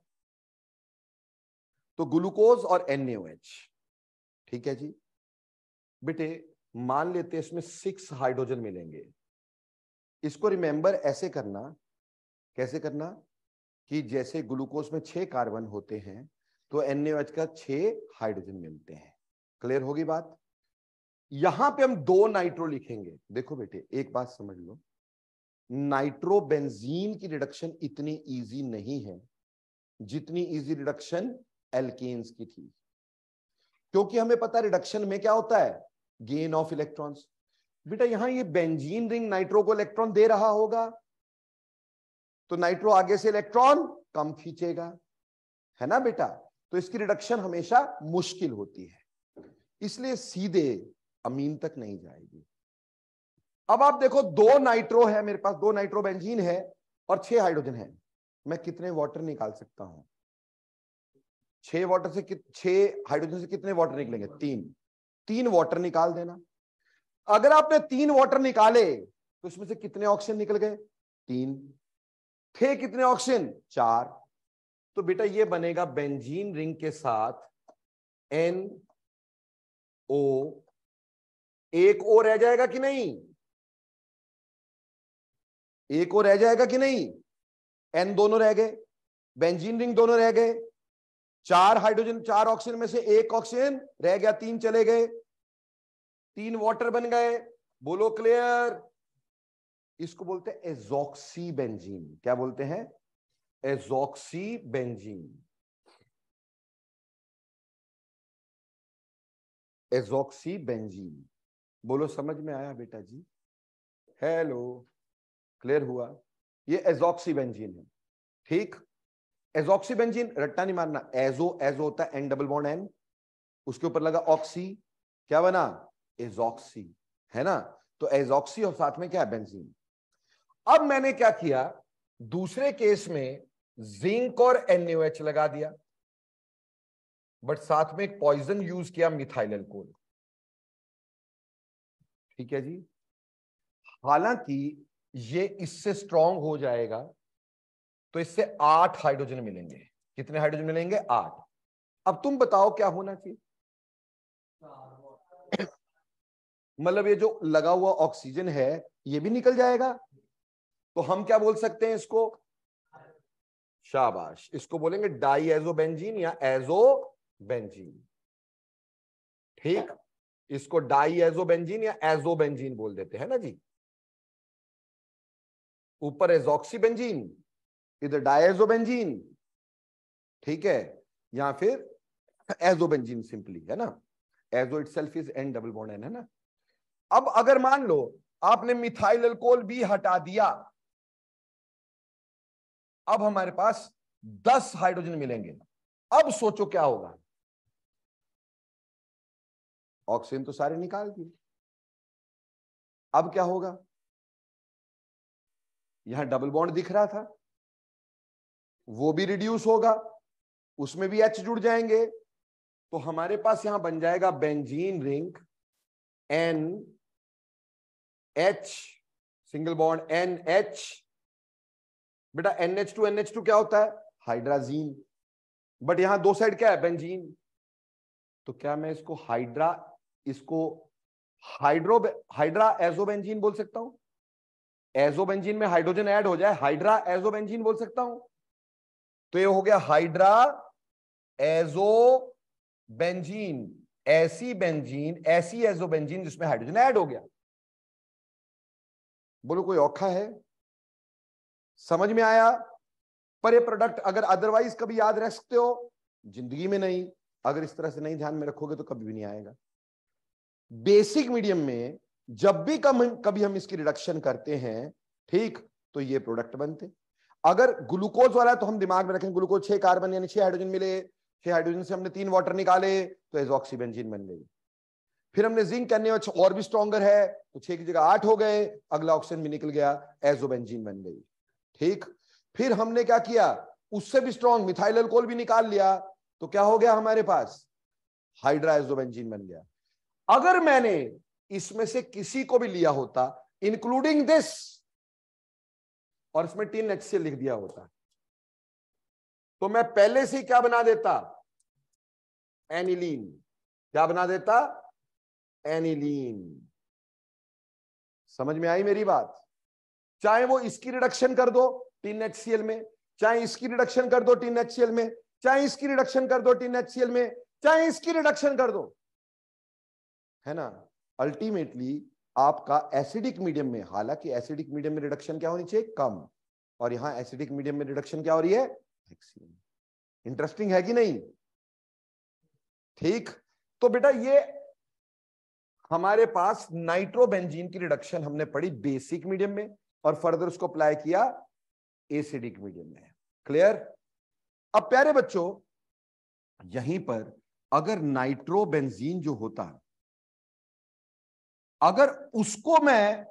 तो ग्लूकोज और NaOH। ठीक है जी बेटे, मान लेते हैं इसमें 6 हाइड्रोजन मिलेंगे। इसको रिमेंबर ऐसे करना, कैसे करना कि जैसे ग्लूकोज में 6 कार्बन होते हैं तो NaOH का 6 हाइड्रोजन मिलते हैं। क्लियर होगी बात? यहां पे हम 2 नाइट्रो लिखेंगे। देखो बेटे एक बात समझ लो, नाइट्रोबेंजीन की रिडक्शन इतनी इजी नहीं है जितनी इजी रिडक्शन एल्केन्स की थी, क्योंकि हमें पता है रिडक्शन में क्या होता है? Gain of electrons. बेटा यहां ये बेंजीन रिंग नाइट्रो को इलेक्ट्रॉन दे रहा होगा, तो नाइट्रो आगे से इलेक्ट्रॉन कम खींचेगा, है ना बेटा। तो इसकी रिडक्शन हमेशा मुश्किल होती है, इसलिए सीधे अमीन तक नहीं जाएगी। अब आप देखो 2 नाइट्रो है मेरे पास, 2 नाइट्रो बेंजीन है और 6 हाइड्रोजन है। मैं कितने वाटर निकाल सकता हूं? 6 वाटर से 6 हाइड्रोजन से कितने वाटर निकलेंगे? 3 वाटर निकाल देना। अगर आपने 3 वाटर निकाले तो इसमें से कितने ऑक्सीजन निकल गए? 3। थे कितने ऑक्सीजन? 4। तो बेटा ये बनेगा बेंजीन रिंग के साथ NO। एक ओ रह जाएगा कि नहीं? एक और रह जाएगा कि नहीं? N दोनों रह गए, बेंजीन रिंग दोनों रह गए। 4 हाइड्रोजन, 4 ऑक्सीजन में से 1 ऑक्सीजन रह गया, 3 चले गए, 3 वाटर बन गए। बोलो क्लियर? इसको बोलते हैं एजॉक्सी बेंजीन। क्या बोलते हैं? Azoxy benzene. Azoxy benzene. बोलो समझ में आया बेटा जी? हेलो, क्लियर हुआ? ये एजॉक्सी बेंजीन है। ठीक, एजॉक्सी बेंजीन रट्टा नहीं मारना। एजो, एजो होता है N डबल बॉन्ड N, उसके ऊपर लगा ऑक्सी, क्या बना? एजॉक्सी, है ना। तो एजॉक्सी और साथ में क्या है? बेंजीन। अब मैंने क्या किया, दूसरे केस में जिंक और NaOH लगा दिया, बट साथ में एक पॉइजन यूज किया, मिथाइल अल्कोहल। ठीक है जी। हालांकि ये इससे स्ट्रांग हो जाएगा, तो इससे 8 हाइड्रोजन मिलेंगे। कितने हाइड्रोजन मिलेंगे? 8। अब तुम बताओ क्या होना चाहिए? मतलब ये जो लगा हुआ ऑक्सीजन है ये भी निकल जाएगा, तो हम क्या बोल सकते हैं इसको? शाबाश, इसको बोलेंगे डाईएजोबेंजीन या एजोबेंजीन। ठीक, इसको डाईएजोबेंजीन या एजोबेंजीन बोल देते हैं ना जी। ऊपर एजॉक्सीबेंजीन, इधर डाईएजोबेंजीन। ठीक है, या फिर एजोबेंजीन सिंपली, है ना। Azo itself is N double bond N, है ना। अब अगर मान लो आपने मिथाइल अल्कोहल भी हटा दिया, अब हमारे पास 10 हाइड्रोजन मिलेंगे। अब सोचो क्या होगा, ऑक्सीजन तो सारे निकाल दिए, अब क्या होगा, यहां डबल बॉन्ड दिख रहा था वो भी रिड्यूस होगा, उसमें भी H जुड़ जाएंगे, तो हमारे पास यहां बन जाएगा benzene ring NH single bond NH। बेटा NH2 क्या होता है, हाइड्राजीन, बट यहां दो साइड क्या है, बेंजीन, तो क्या मैं इसको हाइड्रा एजोबेंजीन बोल सकता हूं, एजोबेंजीन में हाइड्रोजन ऐड हो जाए, हाइड्रा एजोबेंजीन बोल सकता हूं, तो ये हो गया हाइड्रा एजोबेंजीन, ऐसी एजोबेंजीन जिसमें हाइड्रोजन ऐड हो गया। बोलो कोई औखा है, समझ में आया। पर ये प्रोडक्ट अगर अदरवाइज कभी याद रख सकते हो, जिंदगी में नहीं, अगर इस तरह से नहीं ध्यान में रखोगे तो कभी भी नहीं आएगा। बेसिक मीडियम में जब भी कभी हम इसकी रिडक्शन करते हैं, ठीक, तो ये प्रोडक्ट बनते। अगर ग्लूकोज वाला है तो हम दिमाग में रखें, ग्लूकोज 6 कार्बन यानी 6 हाइड्रोजन मिले, 6 हाइड्रोजन से हमने 3 वाटर निकाले तो एजॉक्सीबेंजीन बन गई। फिर हमने जिंक करने और भी स्ट्रॉन्गर है तो 6 की जगह 8 हो गए, अगला ऑक्सीजन भी निकल गया, एजोबेंजीन बन गई, ठीक। फिर हमने क्या किया, उससे भी स्ट्रॉन्ग मिथाइल अल्कोहल भी निकाल लिया, तो क्या हो गया हमारे पास, हाइड्रा एजोबेंजीन बन गया। अगर मैंने इसमें से किसी को भी लिया होता इंक्लूडिंग दिस और इसमें 3 HCl लिख दिया होता, तो मैं पहले से ही क्या बना देता, एनिलीन। क्या बना देता, एनिलीन। समझ में आई मेरी बात। चाहे वो इसकी रिडक्शन कर दो 3 HCl में, चाहे इसकी रिडक्शन कर दो 3 HCl में, चाहे इसकी रिडक्शन कर दो 3 HCl में, चाहे इसकी रिडक्शन कर दो, है ना। अल्टीमेटली आपका एसिडिक मीडियम में, हालांकि एसिडिक मीडियम में रिडक्शन क्या होनी चाहिए, कम, और यहां एसिडिक मीडियम में रिडक्शन क्या हो रही है, मैक्सिमम। इंटरेस्टिंग है कि नहीं, ठीक। तो बेटा ये हमारे पास नाइट्रोबेंजीन की रिडक्शन हमने पढ़ी बेसिक मीडियम में, और फर्दर उसको अप्लाई किया एसिडिक मीडियम में। क्लियर। अब प्यारे बच्चों, यहीं पर अगर नाइट्रोबेंजीन जो होता, अगर उसको मैं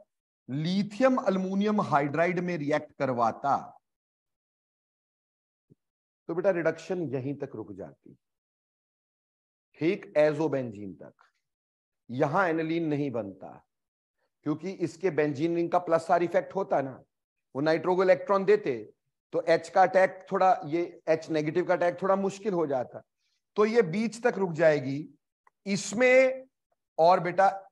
लिथियम अल्युमिनियम हाइड्राइड में रिएक्ट करवाता तो बेटा रिडक्शन यहीं तक रुक जाती, ठीक, एजोबेंजीन तक। यहां एनिलीन नहीं बनता, क्योंकि इसके बेंजीन रिंग का प्लस आर इफेक्ट होता ना, वो नाइट्रो को इलेक्ट्रॉन देते तो H का अटैक थोड़ा, ये H नेगेटिव का अटैक थोड़ा मुश्किल हो जाता, तो ये बीच तक रुक जाएगी इसमें। और बेटा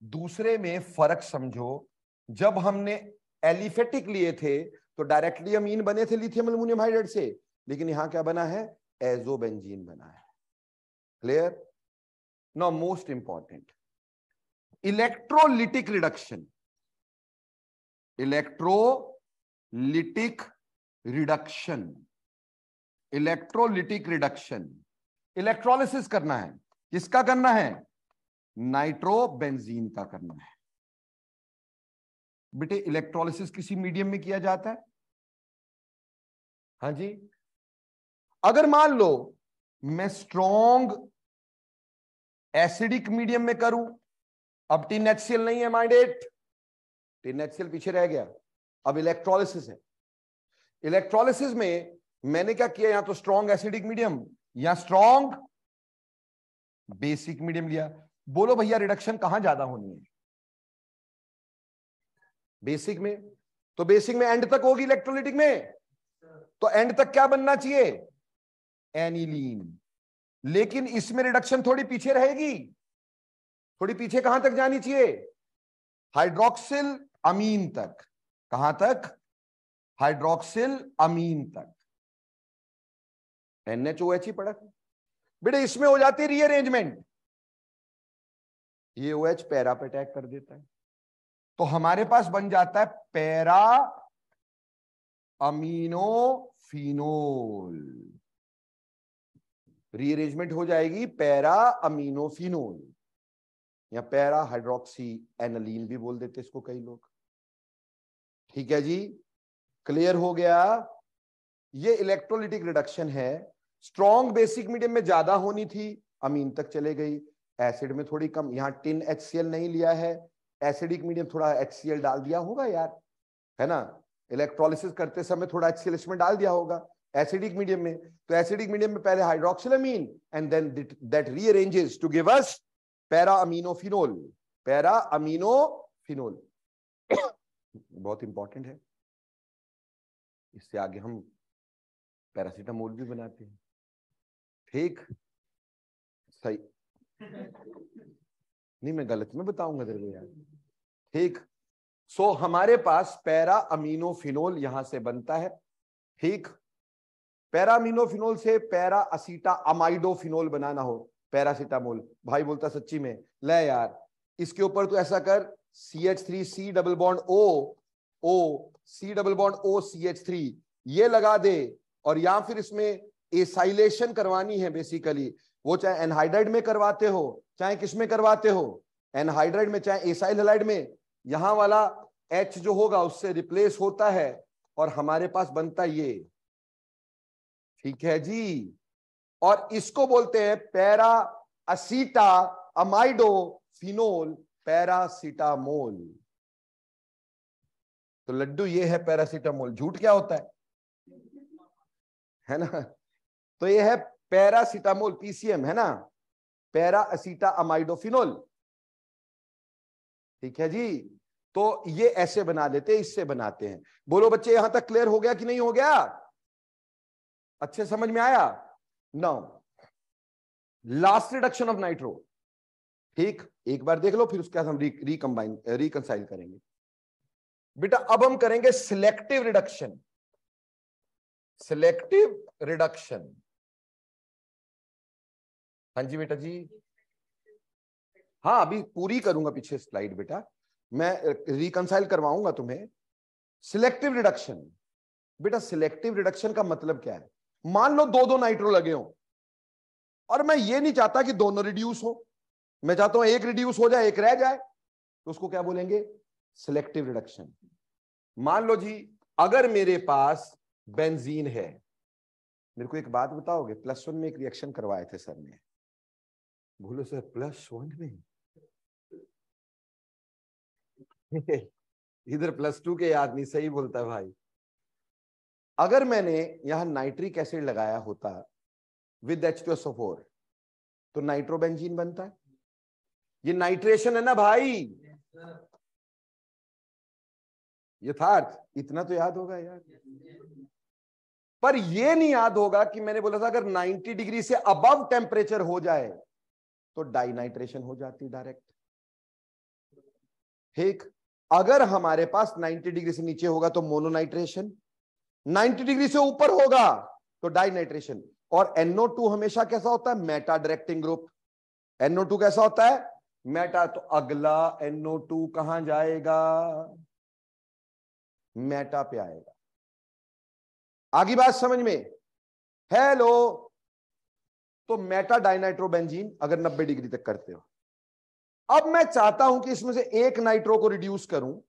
दूसरे में फर्क समझो, जब हमने एलिफेटिक लिए थे तो डायरेक्टली अमीन बने थे लिथियम अल्युमिनियम हाइड्राइड से, लेकिन यहां क्या बना है, एजोबेंजीन बना है। Clear. Now most important, electrolytic reduction. Electrolytic reduction, electrolytic reduction, electrolysis करना है, किसका करना है, नाइट्रोबेंजीन का करना है। बेटे इलेक्ट्रोलिसिस किसी मीडियम में किया जाता है, हाँ जी। अगर मान लो मैं स्ट्रॉन्ग एसिडिक मीडियम में करूं, अब 3 HCl नहीं है माइंडेड, 3 HCl पीछे रह गया, अब इलेक्ट्रोलिसिस है। इलेक्ट्रोलिसिस में मैंने क्या किया, यहां तो स्ट्रॉन्ग एसिडिक मीडियम या स्ट्रॉन्ग बेसिक मीडियम लिया। बोलो भैया रिडक्शन कहां ज्यादा होनी है, बेसिक में। तो बेसिक में एंड तक होगी, इलेक्ट्रोलिटिक में तो एंड तक क्या बनना चाहिए, एनिलीन। लेकिन इसमें रिडक्शन थोड़ी पीछे रहेगी, थोड़ी पीछे कहां तक जानी चाहिए, हाइड्रोक्सिल अमीन तक। कहां तक, हाइड्रोक्सिल अमीन तक। NHOH ही पड़ा, बेटे इसमें हो जाती है रीअरेंजमेंट, ये OH पैरा पे अटैक कर देता है, तो हमारे पास बन जाता है पैरा अमीनोफिनोल। रीअरेंजमेंट हो जाएगी पैरा अमीनोफिनोल, या पैरा हाइड्रोक्सी एनालीन भी बोल देते इसको कई लोग। ठीक है जी, क्लियर हो गया। ये इलेक्ट्रोलिटिक रिडक्शन है। स्ट्रॉन्ग बेसिक मीडियम में ज्यादा होनी थी, अमीन तक चले गई। एसिड में थोड़ी कम, यहाँ टिन HCl नहीं लिया है, एसिडिक मीडियम थोड़ा HCl डाल दिया होगा यार, है ना, इलेक्ट्रोलिसिस करते समय थोड़ा HCl इसमें डाल दिया होगा एसिडिक मीडियम में। तो एसिडिक मीडियम में पहले hydroxylamine and then that rearranges to give us para aminophenol. Para aminophenol बहुत इंपॉर्टेंट है, इससे आगे हम पैरासीटामोल भी बनाते हैं। ठीक, सही नहीं, मैं गलत में बताऊंगा तेरे को यार। ठीक, सो हमारे पास पैरा अमीनोफिनोल यहां से बनता है। ठीक, पैरा अमीनोफिनोल से पैरा असीटा अमाइडोफिनोल बनाना हो, पैरासीटामोल। भाई बोलता सच्ची में, ले यार इसके ऊपर तो ऐसा कर CH3C double bond O C double bond O CH3 ये लगा दे, और या फिर इसमें एसाइलेशन करवानी है बेसिकली, वो चाहे एनहाइड्राइड में करवाते हो चाहे किस में करवाते हो, एनहाइड्राइड में चाहे एसाइल हैलाइड में, यहां वाला H जो होगा उससे रिप्लेस होता है और हमारे पास बनता ये। ठीक है जी, और इसको बोलते हैं पैरा असीटा अमाइडोफिनोल पैरासीटामोल। तो लड्डू ये है पैरासीटामोल, झूठ क्या होता है ना। तो ये है पैरासीटामोल, PCM है ना, पैरा असीटा अमाइडोफिनोल। ठीक है जी, तो ये ऐसे बना देते, इससे बनाते हैं। बोलो बच्चे यहां तक क्लियर हो गया कि नहीं हो गया, अच्छे समझ में आया। Now last reduction of nitro. ठीक, एक बार देख लो, फिर उसके बाद हम रिकंसाइल करेंगे। बेटा अब हम करेंगे सिलेक्टिव रिडक्शन। सिलेक्टिव रिडक्शन, हाँ जी बेटा जी, हाँ अभी पूरी करूंगा पीछे स्लाइड बेटा, मैं रिकंसाइल करवाऊंगा तुम्हें। सिलेक्टिव रिडक्शन, बेटा सिलेक्टिव रिडक्शन का मतलब क्या है। मान लो दो नाइट्रो लगे हो और मैं ये नहीं चाहता कि दोनों रिड्यूस हो, मैं चाहता हूं एक रिड्यूस हो जाए एक रह जाए, तो उसको क्या बोलेंगे, सिलेक्टिव रिडक्शन। मान लो जी अगर मेरे पास बेंजीन है, मेरे को एक बात बताओगे, +1 में एक रिएक्शन करवाए थे सर ने, बोलो सर +1 में इधर +2 के याद नहीं, सही बोलता भाई। अगर मैंने यहां नाइट्रिक एसिड लगाया होता विद H2SO4 तो नाइट्रोबेंजीन बनता है। ये नाइट्रेशन है ना भाई, यथार्थ इतना तो याद होगा यार। पर ये नहीं याद होगा कि मैंने बोला था अगर 90 डिग्री से अबव टेम्परेचर हो जाए तो डाइनाइट्रेशन हो जाती डायरेक्ट। ठीक, अगर हमारे पास 90 डिग्री से नीचे होगा तो मोनोनाइट्रेशन, 90 डिग्री से ऊपर होगा तो डाइनाइट्रेशन। और NO2 हमेशा कैसा होता है, मेटा डायरेक्टिंग ग्रुप। NO2 कैसा होता है, मेटा। तो अगला NO2 कहां जाएगा, मेटा पे आएगा। आगे बात समझ में, हेलो। तो मेटा डाइनाइट्रोबेंजीन अगर 90 डिग्री तक करते हो, अब मैं चाहता हूं कि इसमें से एक नाइट्रो को रिड्यूस करूं,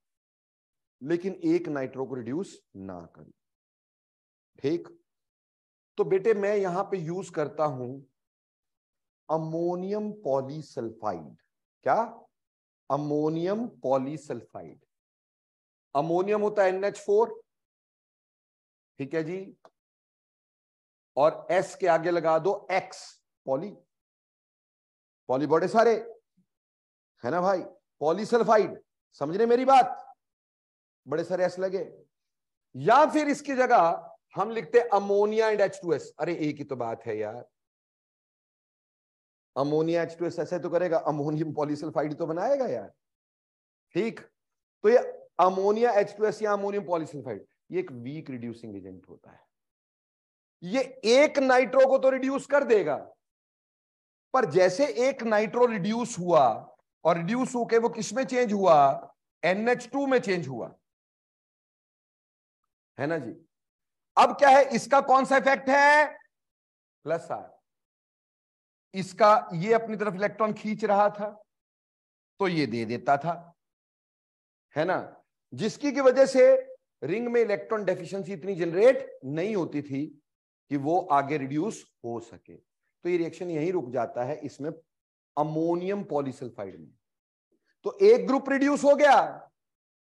लेकिन एक नाइट्रो को रिड्यूस ना करूं। ठीक, तो बेटे मैं यहां पे यूज करता हूं अमोनियम पॉलीसल्फाइड। क्या, अमोनियम पॉलीसल्फाइड। अमोनियम होता है NH4, ठीक है जी, और S के आगे लगा दो X, पॉली। पॉली बड़े सारे है ना भाई, पॉलीसल्फाइड, समझ रहे मेरी बात, बड़े सारे S लगे। या फिर इसकी जगह हम लिखते अमोनिया एंड H2S। अरे एक ही तो बात है यार, अमोनिया H2S ऐसे तो करेगा, अमोनियम पॉलीसल्फाइड तो बनाएगा यार। ठीक, तो ये अमोनिया H2S या अमोनियम पॉलीसल्फाइड ये एक वीक रिड्यूसिंग एजेंट होता है। ये एक नाइट्रो को तो रिड्यूस कर देगा, पर जैसे एक नाइट्रो रिड्यूस हुआ और रिड्यूस होके वो किस में चेंज हुआ, NH2 में चेंज हुआ, है ना जी। अब क्या है, इसका कौन सा इफेक्ट है, +R। इसका ये अपनी तरफ इलेक्ट्रॉन खींच रहा था तो ये दे देता था, है ना, जिसकी की वजह से रिंग में इलेक्ट्रॉन डेफिशिएंसी इतनी जनरेट नहीं होती थी कि वो आगे रिड्यूस हो सके। तो ये रिएक्शन यहीं रुक जाता है इसमें अमोनियम पॉलीसल्फाइड में। तो एक ग्रुप रिड्यूस हो गया,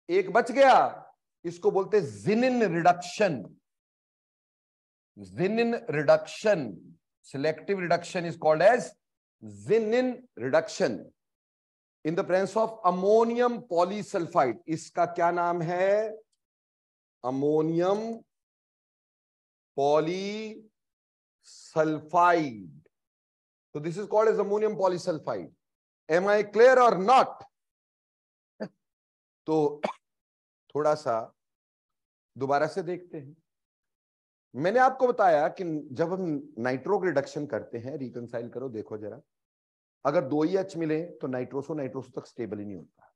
एक बच गया, इसको बोलते Zinin reduction. Zinin reduction, selective reduction is called as Zinin reduction in the presence of ammonium polysulphide. इसका क्या नाम है? Ammonium polysulphide. So this is called as ammonium polysulfide. Am I clear or not? तो थोड़ा सा दोबारा से देखते हैं। मैंने आपको बताया कि जब हम नाइट्रो रिडक्शन करते हैं, रिकंसाइल करो, देखो जरा, अगर 2 H मिले तो नाइट्रोसो नाइट्रोसो तक स्टेबल ही नहीं होता।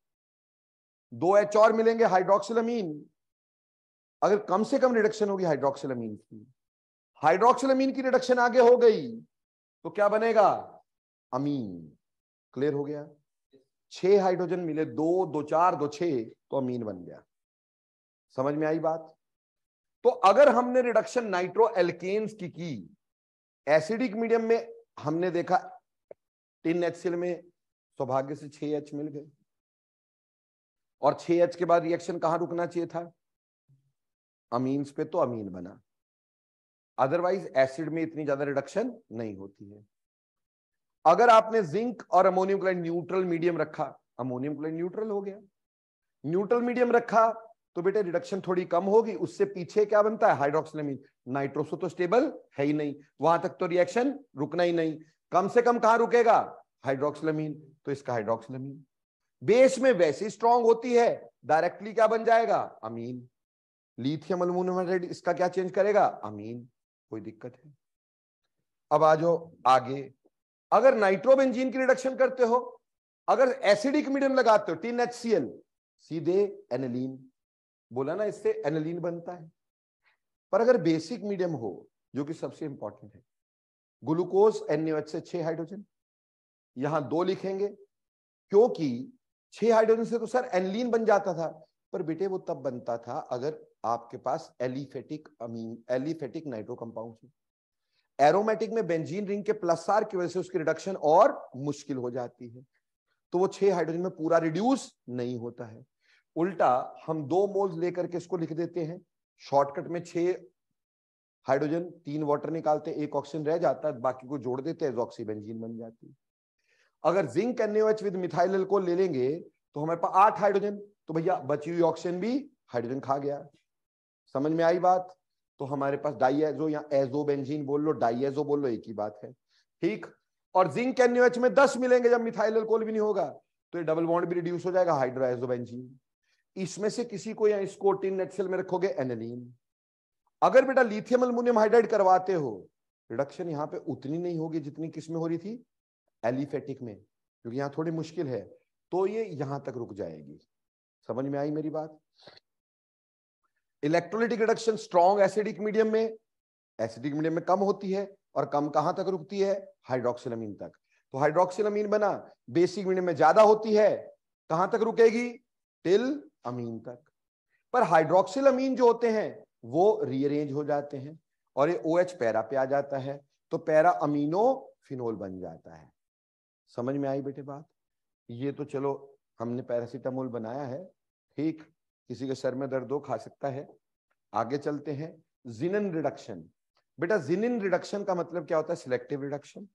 2 H और मिलेंगे हाइड्रोक्सिलमीन, अगर कम से कम रिडक्शन होगी हाइड्रोक्सिलमीन की, हाइड्रोक्सिलमीन की रिडक्शन आगे हो गई तो क्या बनेगा? अमीन। क्लियर हो गया? 6 हाइड्रोजन मिले, 2 2 4 2 6, तो अमीन बन गया। समझ में आई बात? तो अगर हमने रिडक्शन नाइट्रो एल्केन्स की एसिडिक मीडियम में, हमने देखा टिन HCl में सौभाग्य से 6 H मिल गए, और 6 H के बाद रिएक्शन कहां रुकना चाहिए था? अमीन्स पे, तो अमीन बना। अदरवाइज एसिड में इतनी ज्यादा रिडक्शन नहीं होती है। अगर आपने जिंक और अमोनियम क्लोराइड न्यूट्रल मीडियम रखा, अमोनियम क्लोराइड न्यूट्रल हो गया, न्यूट्रल मीडियम रखा तो बेटे रिडक्शन थोड़ी कम होगी, उससे पीछे क्या बनता है? हाइड्रोक्सिलमीन। नाइट्रोसो तो स्टेबल है ही नहीं, वहां तक तो रिएक्शन रुकना ही नहीं, कम से कम कहां रुकेगा? हाइड्रोक्सिलमीन। तो इसका हाइड्रोक्सिलमीन बेस में वैसे स्ट्रांग होती है, डायरेक्टली क्या बन जाएगा? अमीन। लिथियम अल्युमिनियम हाइड्राइड इसका क्या चेंज करेगा? अमीन। कोई दिक्कत है? अब आ जाओ आगे। अगर नाइट्रोबेंजीन की रिडक्शन करते हो, अगर एसिडिक मीडियम लगाते हो, टिन HCl, सीधे एनिलीन। बोला ना, इससे एनिलीन बनता है। पर अगर बेसिक मीडियम हो, जो कि सबसे इंपॉर्टेंट है, ग्लूकोज NaOH से 6 हाइड्रोजन, यहां 2 लिखेंगे क्योंकि 6 हाइड्रोजन से तो सर एनिलीन बन जाता था, पर बेटे वो तब बनता था अगर आपके पास aliphatic amine, aliphatic nitro compound है। एरोमेटिक में बेंजीन रिंग के +R की वजह से उसकी रिडक्शन और मुश्किल हो जाती है, तो वो 6 हाइड्रोजन में पूरा रिड्यूस नहीं होता है। उल्टा हम 2 मोल्स लेकर के इसको लिख देते हैं, शॉर्टकट में 6 हाइड्रोजन 3 वाटर निकालते, 1 ऑक्सीजन रह जाता है, बाकी को जोड़ देते हैं, ऑक्सीबेंजीन बन जाती है। अगर zinc NaOH with methyl alcohol ले लेंगे तो हमारे पास 8 हाइड्रोजन, तो भैया बची हुई ऑक्सीजन भी हाइड्रोजन खा गया। समझ में आई बात? तो हमारे पास डाइएजो या एजोबेंजीन बोल लो, डाइएजो बोल लो, एक ही बात है। ठीक। और जिंक NaOH में 10 मिलेंगे, जब मिथाइल अल्कोहल भी नहीं होगा तो ये डबल बॉन्ड भी रिड्यूस हो जाएगा, हाइड्रोएजोबेंजीन। इसमें से किसी को या इसको टिन HCl में रखोगे, एनिलीन। अगर बेटा लिथियम अल्युमिनियम हाइड्राइड करवाते हो, रिडक्शन यहां पे उतनी नहीं होगी जितनी किसमें हो रही थी? एलिफेटिक में, क्योंकि यहां थोड़ी मुश्किल है, तो ये यहां तक रुक जाएगी। समझ में आई मेरी बात? Electrolytic reduction strong acidic medium में, एसिडिक मीडियम में कम होती है, और कम कहां तक रुकती है? हाइड्रोक्सिलमीन तक। तो हाइड्रोक्सिलमीन बना, बेसिक मीडियम में ज्यादा होती है, कहां तक रुकेगी? टिल अमीन तक। पर हाइड्रोक्सिलमीन जो होते हैं वो रीअरेंज हो जाते हैं, और ये OH पैरा पे आ जाता है, तो पैरा अमीनो फिनोल बन जाता है। समझ में आई बेटे बात? ये तो चलो हमने पैरासीटामोल बनाया है, ठीक, किसी के सर में दर्द हो खा सकता है। आगे चलते हैं, जिनिन रिडक्शन। बेटा जिनिन रिडक्शन का मतलब क्या होता है? Selective reduction.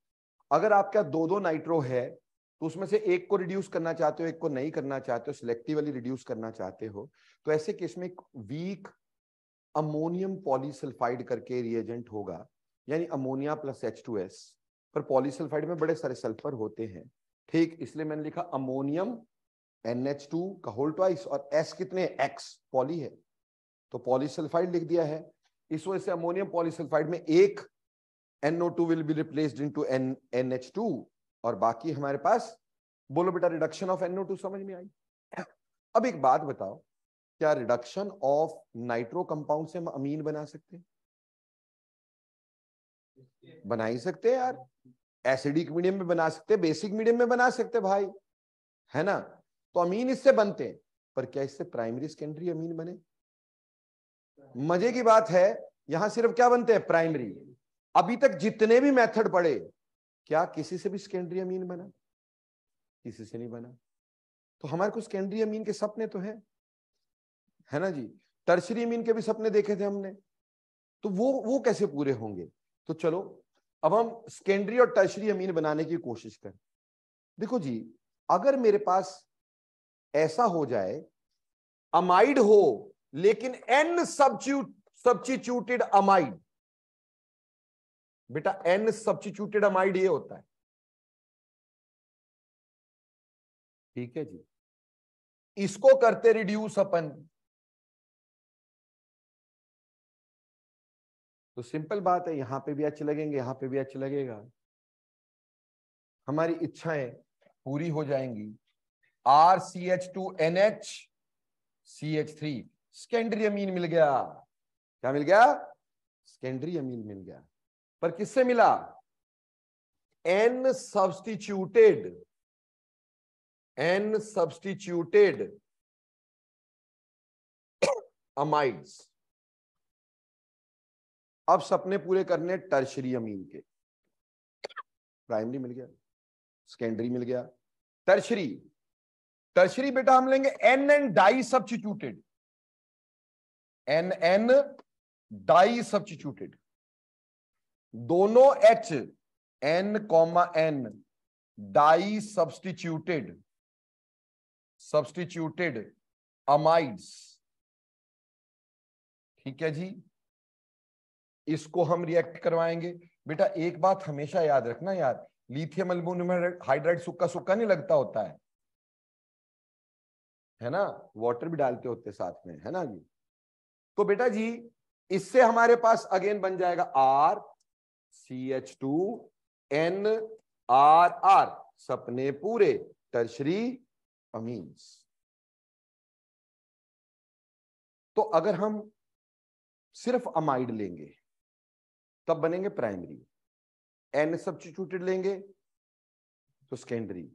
अगर आपका 2 नाइट्रो है तो उसमें से एक को रिड्यूस करना चाहते हो, एक को नहीं करना चाहते हो, सिलेक्टिवली रिड्यूस करना चाहते हो, तो ऐसे केस में वीक अमोनियम पॉलीसल्फाइड करके रिएजेंट होगा, यानी अमोनिया प्लस H2S। पर पॉलीसल्फाइड में बड़े सारे सल्फर होते हैं, ठीक, इसलिए मैंने लिखा अमोनियम NH2 का होल ट्वाइस, और S कितने? X पॉली है, तो पॉलीसल्फाइड लिख दिया है। इस वजह से अमोनियम पॉलीसल्फाइड में एक NO2 will be replaced into NH2, और बाकी हमारे पास, बोलो बेटा, रिडक्शन ऑफ NO2। समझ में आई? अब एक बात बताओ, क्या रिडक्शन ऑफ नाइट्रो कंपाउंड से हम अमीन बना सकते हैं? बना ही सकते हैं यार, एसिडिक मीडियम में बना सकते, बेसिक मीडियम में बना सकते भाई, है ना? तो अमीन इससे बनते हैं, पर क्या इससे प्राइमरी सेकेंडरी अमीन बने? मजे की बात है, यहां सिर्फ क्या बनते हैं? प्राइमरी। अभी तक जितने भी मेथड पढ़े, क्या किसी से भी सेकेंडरी अमीन बना? किसी से नहीं बना। तो हमारे को सेकेंडरी अमीन के सपने तो है ना जी। टर्शरी अमीन के भी सपने देखे थे हमने, तो वो कैसे पूरे होंगे? तो चलो अब हम सेकेंडरी और टर्शरी अमीन बनाने की कोशिश करें। देखो जी, अगर मेरे पास ऐसा हो जाए, अमाइड हो लेकिन एन सब्स्टिट्यूटेड अमाइड, बेटा एन सब्स्टिट्यूटेड अमाइड ये होता है, ठीक है जी। इसको करते रिड्यूस अपन, तो सिंपल बात है, यहां पे भी एच लगेंगे, यहां पे भी एच लगेगा, हमारी इच्छाएं पूरी हो जाएंगी। RCH2NH CH3 सेकेंडरी अमीन मिल गया। क्या मिल गया? सेकेंडरी अमीन मिल गया। पर किससे मिला? N substituted amides. अब सपने पूरे करने टर्शरी अमीन के। प्राइमरी मिल गया, सेकेंडरी मिल गया, टर्शरी। टर्शरी बेटा हम लेंगे N di substituted, N di substituted, दोनों H N, di substituted amides, ठीक है जी। इसको हम रिएक्ट करवाएंगे। बेटा एक बात हमेशा याद रखना यार, लिथियम एल्युमिनियम हाइड्राइड सुक्का सुक्का नहीं लगता होता है ना, वाटर भी डालते होते साथ में, है ना जी। तो बेटा जी इससे हमारे पास अगेन बन जाएगा RCH2NR, सपने पूरे टर्शरी अमीन्स। तो अगर हम सिर्फ अमाइड लेंगे तब बनेंगे प्राइमरी, N सब्स्टिट्यूटेड लेंगे तो सेकेंडरी,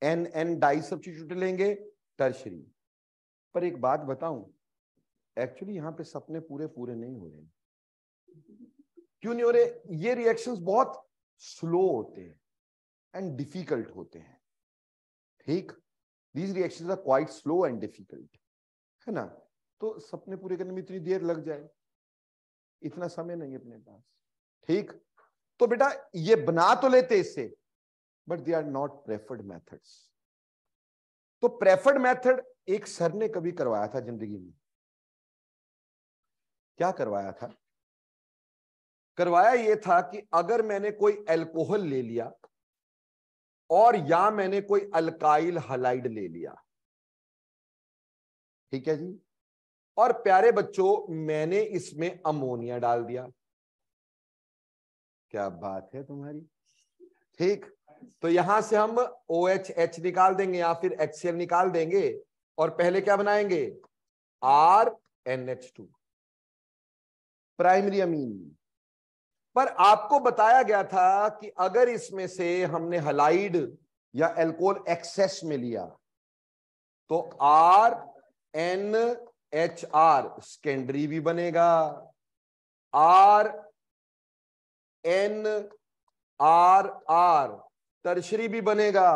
N डाई सब्स्टिट्यूटेड लेंगे टर्शरी। पर एक बात बताऊं, एक्चुअली यहां पे सपने पूरे नहीं हो रहे। क्यों नहीं हो रहे? ये रिएक्शंस बहुत स्लो होते हैं एंड डिफिकल्ट होते हैं, ठीक। These reactions are quite slow and difficult, है ना। तो सपने पूरे करने में इतनी देर लग जाए, इतना समय नहीं अपने पास, ठीक। तो बेटा ये बना तो लेते इससे, but they are not preferred methods. तो प्रेफर्ड मेथड एक सर ने कभी करवाया था जिंदगी में। क्या करवाया था? करवाया ये था कि अगर मैंने कोई अल्कोहल ले लिया और या मैंने कोई अल्काइल हलाइड ले लिया, ठीक है जी, और प्यारे बच्चों मैंने इसमें अमोनिया डाल दिया, क्या बात है तुम्हारी, ठीक। तो यहां से हम OH निकाल देंगे या फिर HCl निकाल देंगे और पहले क्या बनाएंगे? RNH2, primary amine. पर आपको बताया गया था कि अगर इसमें से हमने हलाइड या अल्कोहल एक्सेस में लिया तो RNHR सेकेंडरी भी बनेगा, RNRR टर्शरी भी बनेगा,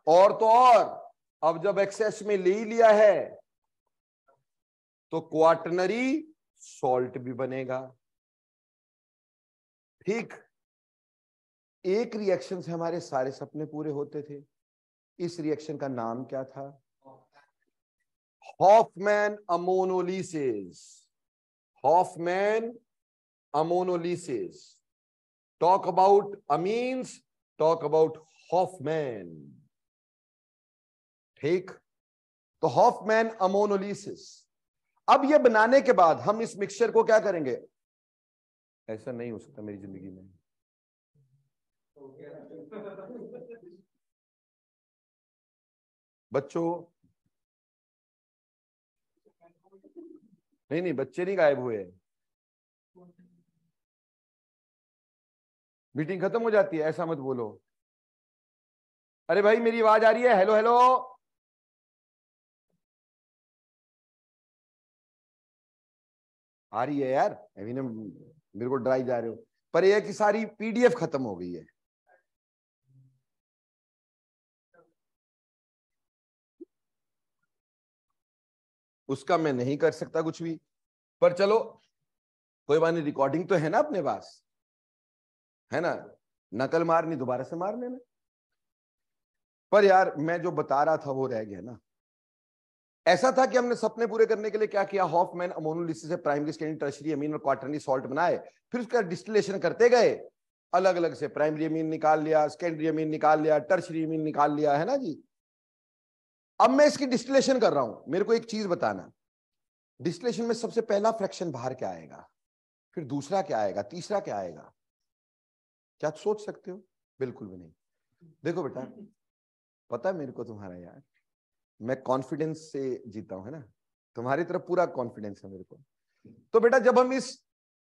और तो और अब जब एक्सेस में ले ही लिया है तो क्वाटरनरी सॉल्ट भी बनेगा, ठीक। एक रिएक्शन से हमारे सारे सपने पूरे होते थे। इस रिएक्शन का नाम क्या था? Hofmann ammonolysis. Hofmann ammonolysis. Talk about amines, talk about Hofmann, ठीक। तो हॉफमैन अमोनोलिसिस। अब ये बनाने के बाद हम इस मिक्सचर को क्या करेंगे? ऐसा नहीं हो सकता मेरी जिंदगी में। बच्चों, नहीं बच्चे नहीं गायब हुए, मीटिंग खत्म हो जाती है, ऐसा मत बोलो। अरे भाई मेरी आवाज आ रही है? Hello hello. आ रही है यार, अभी ना मेरे को डराई जा रहे हो। पर यह कि सारी पीडीएफ खत्म हो गई है। उसका मैं नहीं कर सकता कुछ भी, पर चलो कोई बात नहीं, रिकॉर्डिंग तो है ना अपने पास, है ना, नकल मारनी दोबारा से मार लेना। पर यार मैं जो बता रहा था वो रह गया ना। ऐसा था कि हमने सपने पूरे करने के लिए क्या किया, हॉफमैन अमोनोलिसिस से प्राइमरी, सेकेंडरी, टर्शियरी अमीन और क्वार्टरनरी सॉल्ट बनाए, फिर उसका डिस्टिलेशन करते गए, अलग अलग से प्राइमरी अमीन निकाल लिया, सेकेंडरी अमीन निकाल लिया, टर्शियरी अमीन निकाल लिया, है ना जी। अब मैं इसकी डिस्टिलेशन कर रहा हूं, मेरे को एक चीज बताना, डिस्टिलेशन में सबसे पहला फ्रैक्शन बाहर क्या आएगा, फिर दूसरा क्या आएगा, तीसरा क्या आएगा, क्या सोच सकते हो? बिल्कुल भी नहीं। देखो बेटा, पता है मेरे को तुम्हारा यार, मैं कॉन्फिडेंस से जीता हूं, है ना, तुम्हारी तरफ पूरा कॉन्फिडेंस है मेरे को। तो बेटा जब हम इस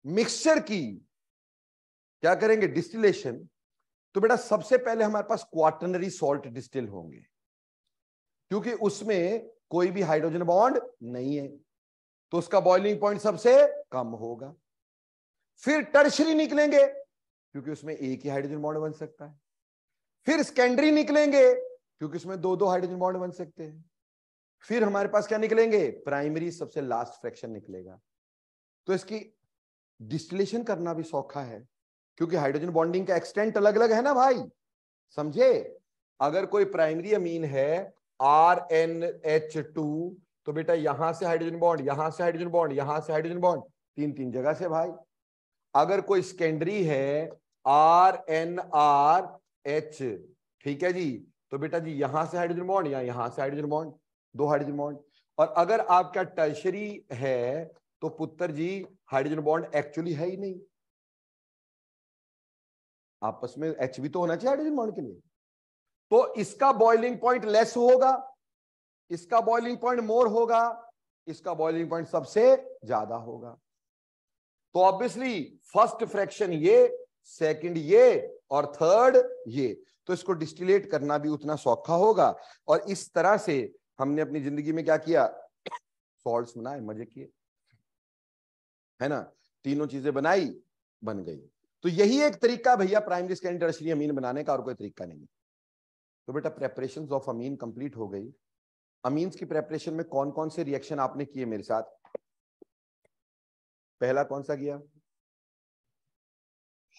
मिक्सचर की क्या करेंगे, डिस्टिलेशन, तो बेटा सबसे पहले हमारे पास क्वार्टरनरी सॉल्ट डिस्टिल होंगे, क्योंकि उसमें कोई भी हाइड्रोजन बॉन्ड नहीं है, तो उसका बॉइलिंग पॉइंट सबसे कम होगा। फिर टर्शियरी निकलेंगे, क्योंकि उसमें एक ही हाइड्रोजन बॉन्ड बन सकता है। फिर सेकेंडरी निकलेंगे, क्योंकि उसमें दो दो हाइड्रोजन बॉन्ड बन सकते हैं। फिर हमारे पास क्या निकलेंगे, प्राइमरी, सबसे लास्ट फ्रैक्शन निकलेगा। तो इसकी डिस्टिलेशन करना भी सौखा है, क्योंकि हाइड्रोजन बॉन्डिंग का एक्सटेंट अलग अलग है ना भाई, समझे। अगर कोई प्राइमरी अमीन है RNH2, तो बेटा यहां से हाइड्रोजन बॉन्ड, यहां से हाइड्रोजन बॉन्ड, यहां से हाइड्रोजन बॉन्ड, तीन तीन जगह से भाई। अगर कोई सेकेंडरी है RNRH, ठीक है जी, तो बेटा जी यहां से हाइड्रोजन बॉन्ड या यहां से हाइड्रोजन बॉन्ड, दो हाइड्रोजन बॉन्ड। और अगर आपका टर्शियरी है तो पुत्र जी हाइड्रोजन बॉन्ड एक्चुअली है ही नहीं, आपस में H भी तो होना चाहिए हाइड्रोजन बॉन्ड के लिए, तो इसका बॉइलिंग पॉइंट लेस होगा, इसका बॉइलिंग पॉइंट मोर होगा, इसका बॉइलिंग पॉइंट सबसे ज्यादा होगा। तो ऑब्वियसली फर्स्ट फ्रैक्शन ये, सेकंड ये, और थर्ड ये, तो इसको डिस्टिलेट करना भी उतना सौखा होगा। और इस तरह से हमने अपनी जिंदगी में क्या किया, सॉल्ट्स बनाए, मजे किए, है ना, तीनों चीजें बनाई, बन गई। तो यही एक तरीका भैया प्राइमरी, सेकेंडरी, टर्शियरी अमीन बनाने का, और कोई तरीका नहीं। तो बेटा प्रेपरेशन ऑफ अमीन कंप्लीट हो गई। अमीन्स की प्रेपरेशन में कौन कौन से रिएक्शन आपने किए मेरे साथ? पहला कौन सा किया,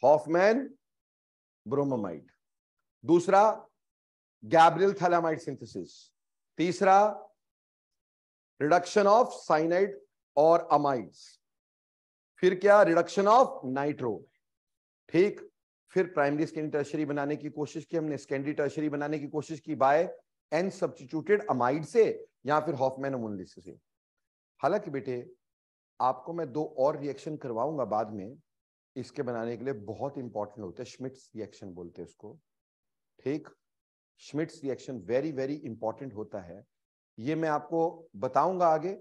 हॉफमैन ब्रोमोमाइड। दूसरा गैब्रियल थैलामाइड सिंथेसिस। तीसरा रिडक्शन ऑफ साइनाइड और अमाइड्स। फिर क्या, रिडक्शन ऑफ नाइट्रो, ठीक। फिर प्राइमरी, सेकेंडरी, टर्शियरी बनाने की कोशिश की हमने, सेकेंडरी, टर्शियरी बनाने की कोशिश की बाय एन सब्स्टिट्यूटेड अमाइड से या फिर हॉफमैन अमोनोलिसिस से। हालांकि बेटे आपको मैं दो और रिएक्शन करवाऊंगा बाद में, इसके बनाने के लिए बहुत इंपॉर्टेंट होते हैं, श्मिट्स रिएक्शन बोलते हैं उसको, ठीक। श्मिट्स रिएक्शन वेरी वेरी इंपॉर्टेंट होता है, ये मैं आपको बताऊंगा आगे,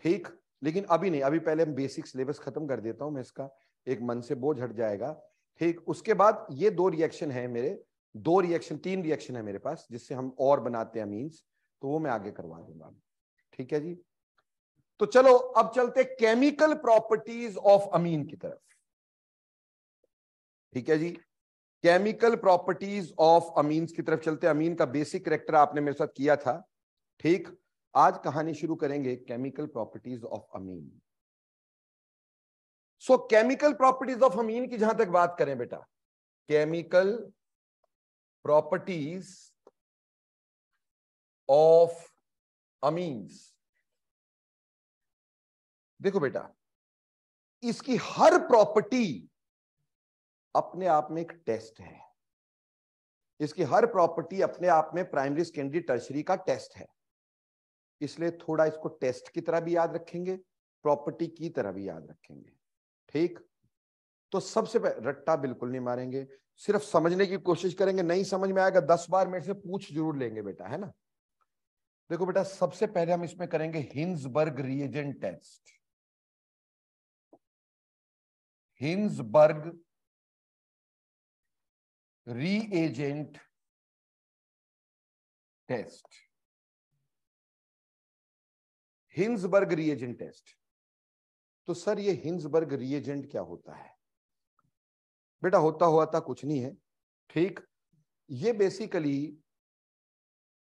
ठीक। लेकिन अभी नहीं, अभी पहले हम बेसिक सिलेबस खत्म कर देता हूं मैं इसका, एक मन से बोझ हट जाएगा, ठीक। उसके बाद ये दो रिएक्शन है मेरे, दो रिएक्शन, तीन रिएक्शन है मेरे पास जिससे हम और बनाते हैं मीन्स, तो वो मैं आगे करवा दूंगा, ठीक है जी। तो चलो अब चलते केमिकल प्रॉपर्टीज ऑफ अमीन की तरफ, ठीक है जी। केमिकल प्रॉपर्टीज ऑफ अमीन्स की तरफ चलते। अमीन का बेसिक कैरेक्टर आपने मेरे साथ किया था, ठीक। आज कहानी शुरू करेंगे chemical properties of amine. So chemical properties of amine की जहां तक बात करें बेटा, केमिकल प्रॉपर्टीज ऑफ अमीन्स, देखो बेटा इसकी हर प्रॉपर्टी अपने आप में एक टेस्ट है, इसकी हर प्रॉपर्टी अपने आप में प्राइमरी, सेकेंडरी, टर्शियरी का टेस्ट है, इसलिए थोड़ा इसको टेस्ट की तरह भी याद रखेंगे, प्रॉपर्टी की तरह भी याद रखेंगे, ठीक। तो सबसे पहले रट्टा बिल्कुल नहीं मारेंगे, सिर्फ समझने की कोशिश करेंगे, नहीं समझ में आएगा 10 बार मेरे से पूछ जरूर लेंगे बेटा, है ना। देखो बेटा सबसे पहले हम इसमें करेंगे Hinsberg reagent test, Hinsberg reagent test, Hinsberg reagent test. तो सर ये हिंसबर्ग रिएजेंट क्या होता है? बेटा होता हुआ था कुछ नहीं है, ठीक। ये बेसिकली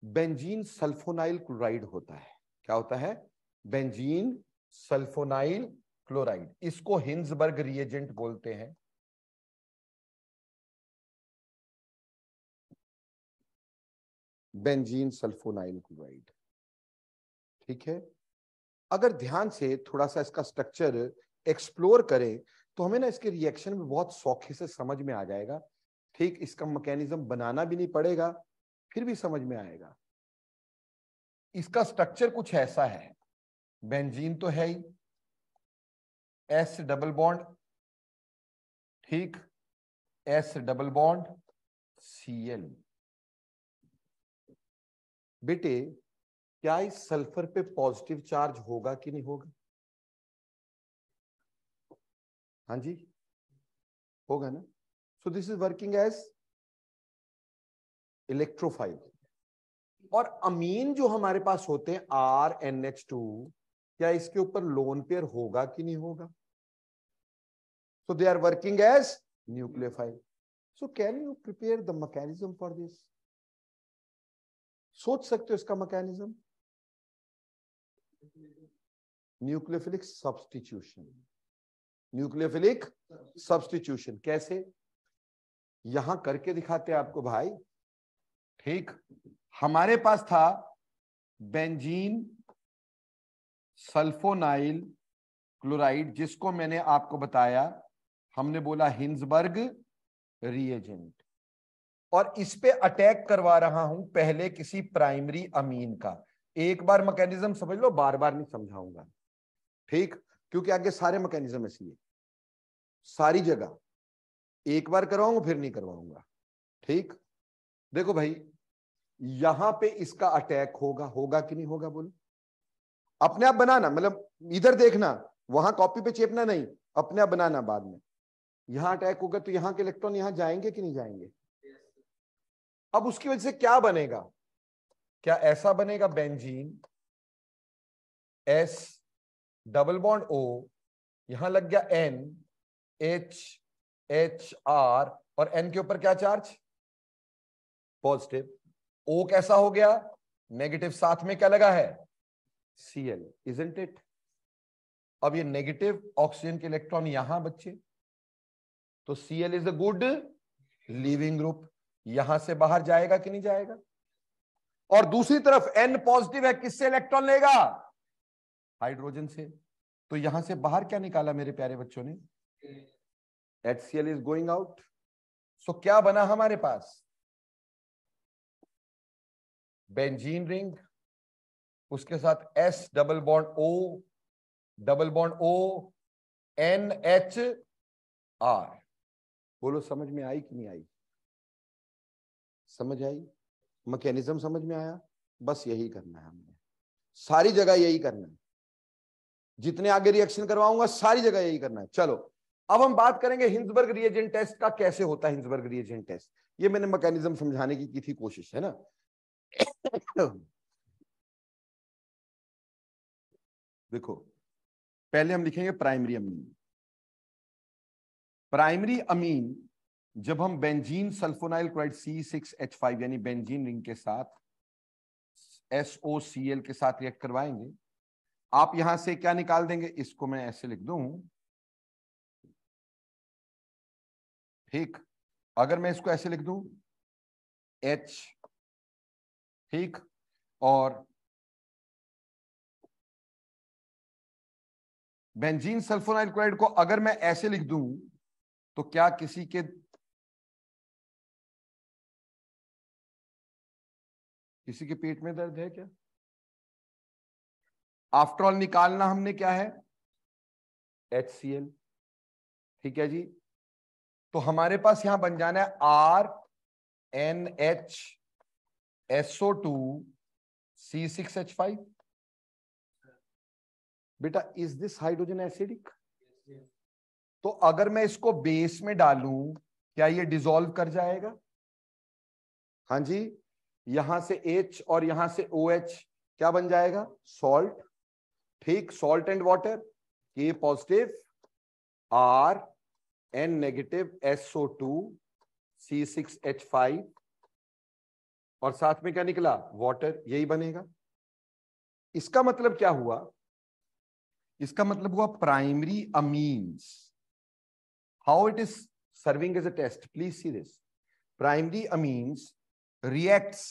बेंजीन सल्फोनाइल क्लोराइड होता है। क्या होता है? Benzene sulfonyl chloride. इसको हिंसबर्ग रिएजेंट बोलते हैं। बेंजीन सल्फोनाइल क्लोराइड, ठीक है। अगर ध्यान से थोड़ा सा इसका स्ट्रक्चर एक्सप्लोर करें तो हमें ना इसके रिएक्शन में बहुत सौखे से समझ में आ जाएगा, ठीक। इसका मैकेनिज्म बनाना भी नहीं पड़ेगा, फिर भी समझ में आएगा। इसका स्ट्रक्चर कुछ ऐसा है, बेंजीन तो है ही, एस डबल बॉन्ड, ठीक, एस डबल बॉन्ड Cl। बेटे क्या इस सल्फर पे पॉजिटिव चार्ज होगा कि नहीं होगा? हाँ जी, होगा ना। So this is working as electrophile. और अमीन जो हमारे पास होते हैं RNH2, क्या इसके ऊपर लोन पेयर होगा कि नहीं होगा? So they are working as nucleophile. So can you prepare the mechanism for this? सोच सकते हो इसका mechanism? Nucleophilic substitution. Nucleophilic substitution कैसे? यहां करके दिखाते हैं आपको भाई, ठीक। हमारे पास था बेंजीन सल्फोनाइल क्लोराइड, जिसको मैंने आपको बताया, हमने बोला हिंसबर्ग रिएजेंट, और इस पे अटैक करवा रहा हूं पहले किसी प्राइमरी अमीन का। एक बार मैकेनिज्म समझ लो, बार बार नहीं समझाऊंगा, ठीक, क्योंकि आगे सारे मैकेनिज्म ऐसी है, सारी जगह एक बार करवाऊंगा फिर नहीं करवाऊंगा, ठीक। देखो भाई, यहां पे इसका अटैक होगा, होगा कि नहीं होगा? बोलो। अपने आप बनाना, मतलब इधर देखना, वहां कॉपी पे चेपना नहीं, अपने आप बनाना बाद में। यहां अटैक होगा तो यहां के इलेक्ट्रॉन यहां जाएंगे कि नहीं जाएंगे? अब उसकी वजह से क्या बनेगा? क्या ऐसा बनेगा, benzene S double bond O, यहां लग गया N, HHR, और N के ऊपर क्या चार्ज? पॉजिटिव। O कैसा हो गया? नेगेटिव। साथ में क्या लगा है? Cl, isn't it? अब ये नेगेटिव ऑक्सीजन के इलेक्ट्रॉन यहां बच्चे, तो Cl is a good leaving group, यहां से बाहर जाएगा कि नहीं जाएगा? और दूसरी तरफ N पॉजिटिव है, किससे इलेक्ट्रॉन लेगा? हाइड्रोजन से। तो यहां से बाहर क्या निकाला मेरे प्यारे बच्चों ने? HCl is going out. So क्या बना हमारे पास? बेंजीन रिंग, उसके साथ S double bond O, double bond O, NHR। बोलो समझ में आई कि नहीं आई? समझ आई? मैकेनिज्म समझ में आया? बस यही करना है हमने, सारी जगह यही करना है, जितने आगे रिएक्शन करवाऊंगा सारी जगह यही करना है। चलो अब हम बात करेंगे हिंसबर्ग रिएजेंट टेस्ट का, कैसे होता है हिंसबर्ग रिएजेंट टेस्ट। ये मैंने मैकेनिज्म समझाने की थी कोशिश, है ना। देखो, पहले हम लिखेंगे प्राइमरी अमीन। प्राइमरी अमीन, जब हम बेंजीन सल्फोनाइल क्लोराइड C6H5 यानी बेंजीन रिंग के साथ SOCl के साथ रिएक्ट करवाएंगे, आप यहां से क्या निकाल देंगे? इसको मैं ऐसे लिख दूं, ठीक। अगर मैं इसको ऐसे लिख दूं H, ठीक, और बेंजीन सल्फोनाइल क्लोराइड को अगर मैं ऐसे लिख दूं, तो क्या किसी के पेट में दर्द है क्या? आफ्टर ऑल निकालना हमने क्या है? HCl, ठीक है जी। तो हमारे पास यहां बन जाना है RNHSO2C6H5। बेटा इज दिस हाइड्रोजन एसिडिक? तो अगर मैं इसको बेस में डालूं, क्या ये डिसॉल्व कर जाएगा? हाँ जी। यहां से H और यहां से OH क्या बन जाएगा? सॉल्ट, ठीक। Salt and water, K positive, R N negative SO2 C6H5 और साथ में क्या निकला, वाटर, यही बनेगा। इसका मतलब क्या हुआ, इसका मतलब हुआ primary amines, how it is serving as a test. Please see this. Primary amines reacts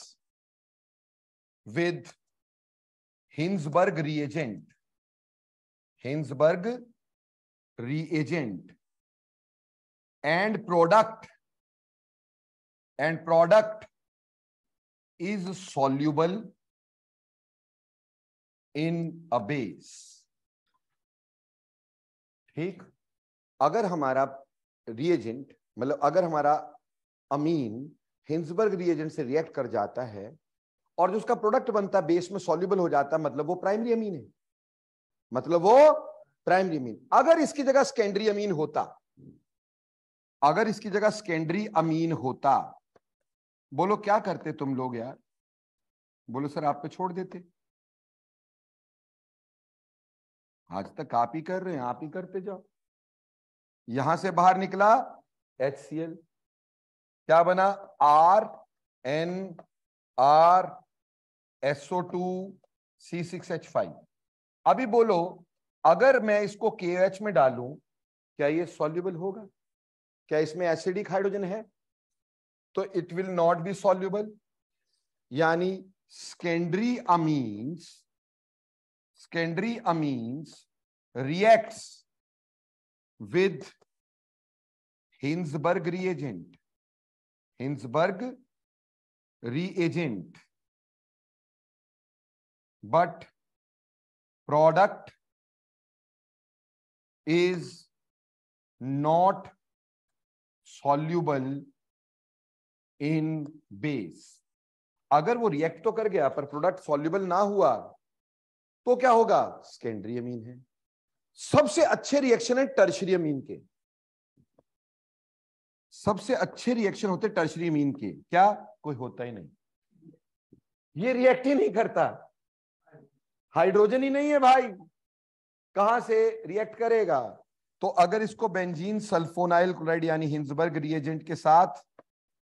with Hinsberg reagent. Hinsberg reagent and product is soluble in a base. ठीक, अगर हमारा रिएजेंट, मतलब अगर हमारा अमीन हिंसबर्ग रिएजेंट से रिएक्ट कर जाता है और जो उसका प्रोडक्ट बनता है बेस में सॉल्युबल हो जाता है, मतलब वो प्राइमरी अमीन है, मतलब वो प्राइमरी अमीन। अगर इसकी जगह सेकेंडरी अमीन होता, अगर इसकी जगह सेकेंडरी अमीन होता, बोलो क्या करते तुम लोग यार, बोलो सर आप पे छोड़ देते, आज तक आप ही कर रहे हैं, आप ही करते जाओ। यहां से बाहर निकला HCl, क्या बना, RNR SO2 C6H5। अभी बोलो अगर मैं इसको KOH में डालूं, क्या ये सॉल्युबल होगा, क्या इसमें एसिडिक हाइड्रोजन है, तो it will not be soluble. यानी secondary amines reacts with Hinsberg reagent, but product is not soluble in base। अगर वो रिएक्ट तो कर गया पर प्रोडक्ट सॉल्युबल ना हुआ तो क्या होगा, सेकेंडरी अमीन है। सबसे अच्छे रिएक्शन है टर्शरी अमीन के, सबसे अच्छे रिएक्शन होते टर्शरी अमीन के, क्या कोई होता ही नहीं, ये रिएक्ट ही नहीं करता, हाइड्रोजन ही नहीं है भाई, कहां से रिएक्ट करेगा। तो अगर इसको बेंजीन सल्फोनाइल क्लोराइड यानी हिंसबर्ग रिएजेंट के साथ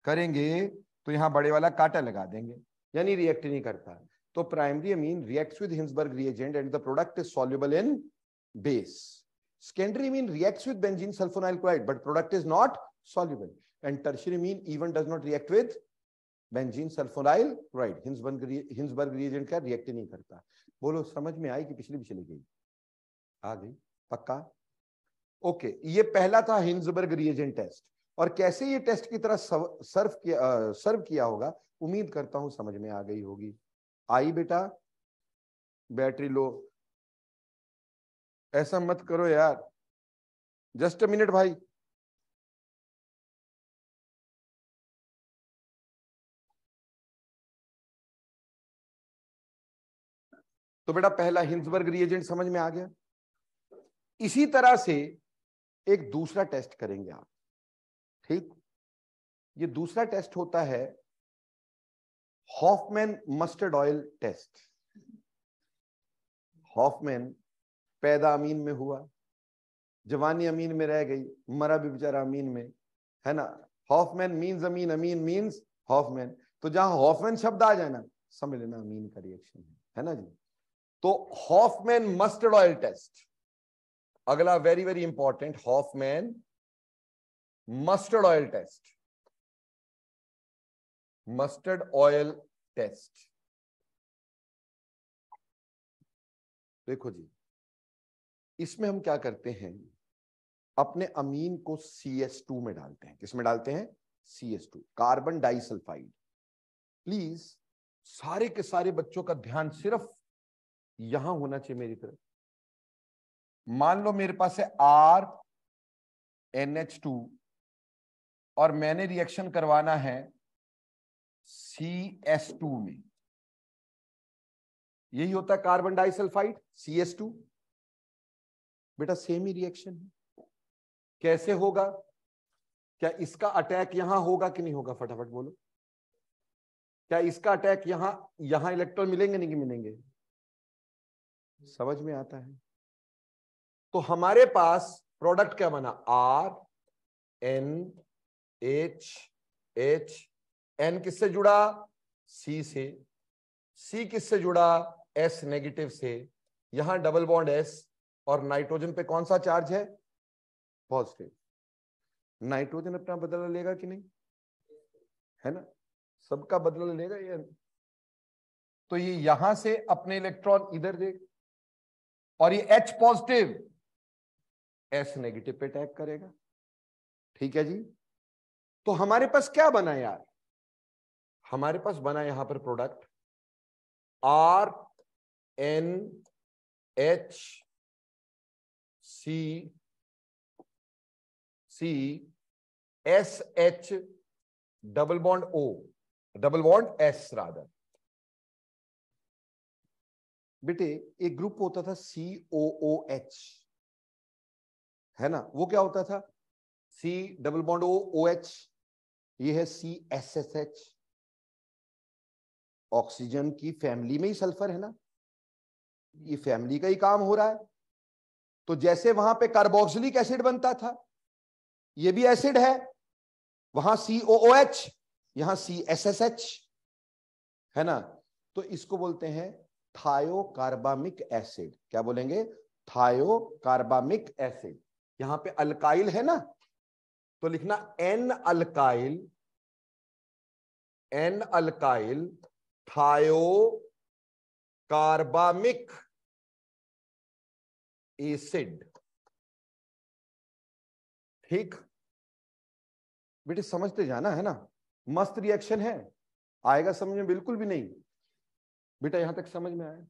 करेंगे तो यहां बड़े वाला कांटा लगा देंगे, यानी रिएक्ट नहीं करता। तो primary Amin reacts with Hinsberg reagent and the product is soluble in base. Secondary amine reacts with benzene sulfonyl chloride but product is not soluble, and tertiary amine even does not react with benzene sulfonyl chloride। Hinsberg reagent का रिएक्ट नहीं करता। बोलो समझ में आई कि पिछली भी चली गई, आ गई पक्का, ओके। ये पहला था हिंसबर्ग रिएजेंट टेस्ट, और कैसे ये टेस्ट की तरह सर्व किया होगा, उम्मीद करता हूं समझ में आ गई होगी। आई बेटा, बैटरी लो, ऐसा मत करो यार, जस्ट अ मिनट भाई। तो बेटा पहला हिंसबर्ग रिएजेंट समझ में आ गया। इसी तरह से एक दूसरा टेस्ट करेंगे आप, ठीक। ये दूसरा टेस्ट होता है Hofmann mustard oil test. Hofmann पैदा अमीन में हुआ, जवानी अमीन में रह गई, मरा भी बेचारा अमीन में, है ना। हॉफमैन मीन्स अमीन, अमीन मीन्स हॉफमैन, तो जहां हॉफमैन शब्द आ जाए ना समझ लेना अमीन का रिएक्शन है ना जी। तो हॉफमैन मस्टर्ड ऑयल टेस्ट, अगला very very important, Hofmann mustard oil test, mustard oil test. देखो जी, इसमें हम क्या करते हैं, अपने अमीन को CS2 में डालते हैं। किसमें डालते हैं, CS2, कार्बन डाइसल्फाइड। प्लीज सारे के सारे बच्चों का ध्यान सिर्फ यहां होना चाहिए मेरी तरफ। मान लो मेरे पास है RNH2 और मैंने रिएक्शन करवाना है CS2 में, यही होता है कार्बन डाइसल्फाइड CS2। बेटा सेम ही रिएक्शन है, कैसे होगा, क्या इसका अटैक यहां होगा कि नहीं होगा, फटाफट बोलो। क्या इसका अटैक यहां इलेक्ट्रॉन मिलेंगे नहीं कि मिलेंगे, समझ में आता है। तो हमारे पास प्रोडक्ट क्या बना, NH, N किससे जुड़ा? C से। C किससे जुड़ा? S नेगेटिव से। यहां डबल बॉन्ड S, और नाइट्रोजन पे कौन सा चार्ज है? पॉजिटिव। नाइट्रोजन अपना बदला लेगा कि नहीं? है ना, सबका बदला लेगा ये। तो ये यहां से अपने इलेक्ट्रॉन इधर दे, और ये H पॉजिटिव S नेगेटिव पे अटैक करेगा। ठीक है जी। तो हमारे पास क्या बना यार? हमारे पास बना यहां पर product RNHCCSH double bond O, double bond S rather. बेटे एक ग्रुप होता था COOH, है ना, वो क्या होता था? C डबल बॉन्ड OH, ये है CSSH। ऑक्सीजन की फैमिली में ही सल्फर है ना, ये फैमिली का ही काम हो रहा है। तो जैसे वहां पे कार्बोक्सिलिक एसिड बनता था, ये भी एसिड है, वहां COOH, यहां CSSH, है ना। तो इसको बोलते हैं थायोकार्बामिक एसिड। क्या बोलेंगे? थायोकार्बामिक एसिड। यहां पे अल्काइल है ना, तो लिखना N अल्काइल थायोकार्बामिक एसिड। ठीक बेटे, समझते जाना, है ना। मस्त रिएक्शन है, आएगा समझ में? बिल्कुल भी नहीं बेटा, यहां तक समझ में आया?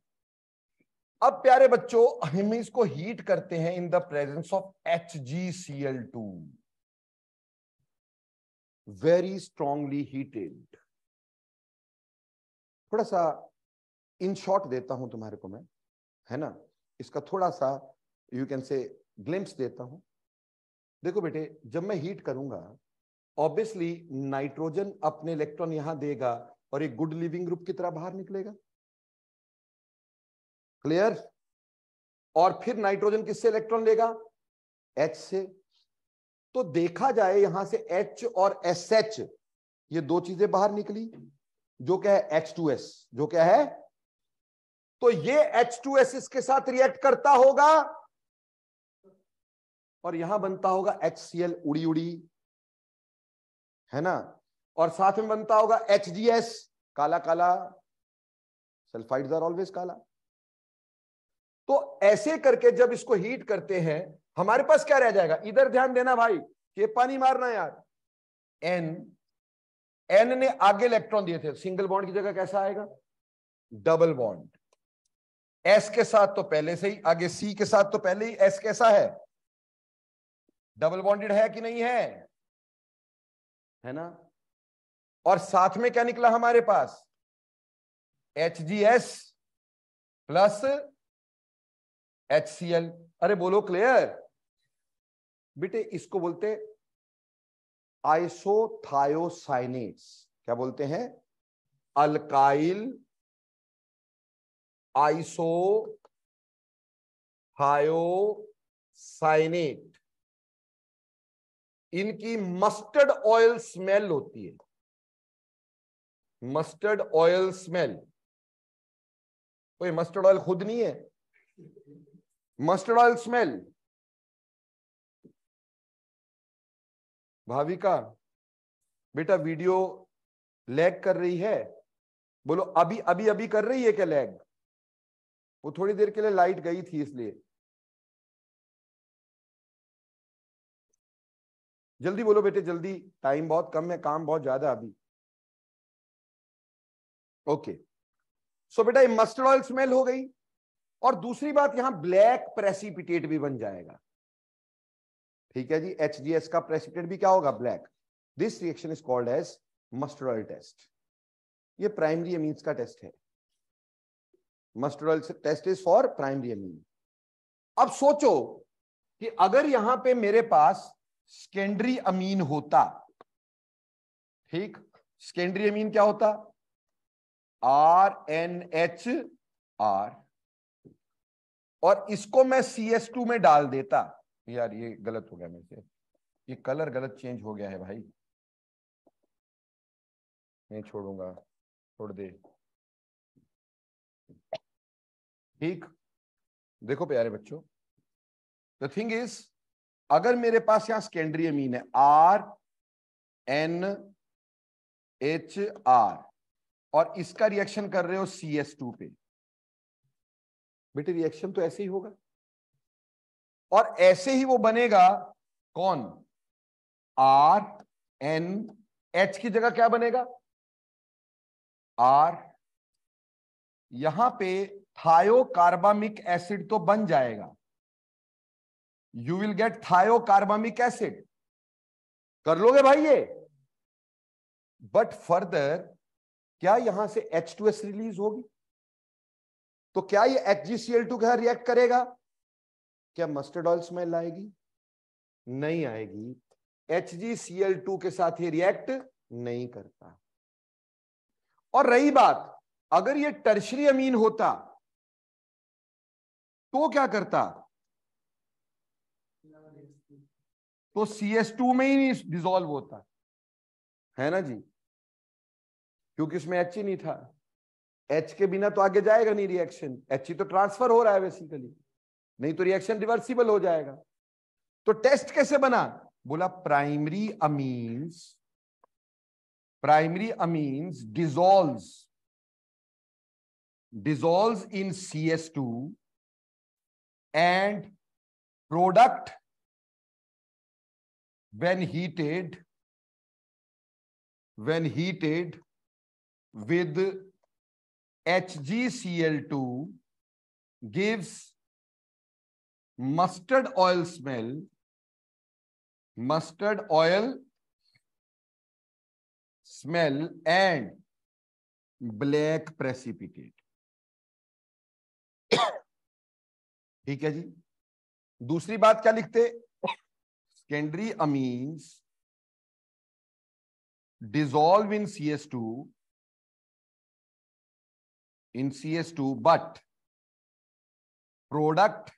अब प्यारे बच्चों, हम इसको हीट करते हैं इन the presence of HgCl2, very strongly heated. थोड़ा सा इन शॉर्ट देता हूं तुम्हारे को मैं, है ना, इसका थोड़ा सा यू कैन से ग्लिम्स देता हूं। देखो बेटे, जब मैं हीट करूंगा, ऑब्वियसली नाइट्रोजन अपने इलेक्ट्रॉन यहां देगा और एक गुड लिविंग ग्रुप की तरह बाहर निकलेगा। क्लियर? और फिर नाइट्रोजन किससे इलेक्ट्रॉन लेगा? H से। तो देखा जाए यहां से H और SH, ये दो चीजें बाहर निकली, जो क्या है? H2S, जो क्या है? तो ये H2S इसके साथ रिएक्ट करता होगा और यहां बनता होगा HCl उड़ी उड़ी, है ना, और साथ में बनता होगा HGS, काला काला, सल्फाइड्स आर ऑलवेज काला। तो ऐसे करके जब इसको हीट करते हैं, हमारे पास क्या रह जाएगा? इधर ध्यान देना भाई, कि पानी मारना यार। N ने आगे इलेक्ट्रॉन दिए थे, सिंगल बॉन्ड की जगह कैसा आएगा? Double bond. S के साथ तो पहले से ही, आगे C के साथ तो पहले ही S कैसा है? डबल बॉन्डेड है कि नहीं है? है ना। और साथ में क्या निकला हमारे पास? HGS plus HCl। अरे बोलो क्लियर? बेटे इसको बोलते आइसोथायोसाइनेट्स। क्या बोलते हैं? Alkyl isothiocyanate. इनकी मस्टर्ड ऑयल स्मेल होती है, मस्टर्ड ऑयल स्मेल। कोई मस्टर्ड ऑयल खुद नहीं है, मस्टर्ड ऑयल स्मेल। भाविका बेटा, वीडियो लैग कर रही है? बोलो अभी अभी अभी कर रही है क्या लैग? वो थोड़ी देर के लिए लाइट गई थी इसलिए। जल्दी बोलो बेटे, जल्दी, टाइम बहुत कम है, काम बहुत ज्यादा अभी। ओके, सो बेटा ये मस्टर्ड ऑयल स्मेल हो गई, और दूसरी बात यहां ब्लैक प्रेसिपिटेट भी बन जाएगा। ठीक है जी, HGS का प्रेसिपिटेट भी क्या होगा? Black. This reaction is called as mustard oil test. ये प्राइमरी अमीन्स का टेस्ट है। Mustard oil test is for primary amine. अब सोचो कि अगर यहां पे मेरे पास सेकेंडरी अमीन होता, ठीक, सेकेंडरी अमीन क्या होता? RNHR, और इसको मैं CS2 में डाल देता। यार ये गलत हो गया मेरे से, ये कलर गलत चेंज हो गया है भाई, नहीं छोड़ूंगा, छोड़ दे। ठीक, देखो प्यारे बच्चों, द थिंग इज, अगर मेरे पास यहां सेकेंडरी अमीन है RNHR और इसका रिएक्शन कर रहे हो CS2 पे, बेटे रिएक्शन तो ऐसे ही होगा और ऐसे ही वो बनेगा। कौन? RNH की जगह क्या बनेगा? R। यहां पे थायोकार्बामिक एसिड तो बन जाएगा, यू विल गेट थायोकार्बामिक एसिड, कर लोगे भाई ये। बट फर्दर क्या यहां से H2S रिलीज होगी? तो क्या ये HgCl2 के साथ रिएक्ट करेगा? क्या मस्टर्ड ऑयल स्मेल आएगी? नहीं आएगी। HgCl2 के साथ ये रिएक्ट नहीं करता। और रही बात, अगर ये टर्शरी अमीन होता तो क्या करता? तो CS2 में ही डिसॉल्व होता है ना जी, क्योंकि उसमें H ही नहीं था। H के बिना तो आगे जाएगा नहीं रिएक्शन, H ही तो ट्रांसफर हो रहा है बेसिकली, नहीं तो रिएक्शन रिवर्सिबल हो जाएगा। तो टेस्ट कैसे बना? बोला primary amines dissolves in CS2 and product when heated with HgCl2 gives mustard oil smell and black precipitate। ठीक है जी। दूसरी बात क्या लिखते? Secondary amines dissolve in CS2 but product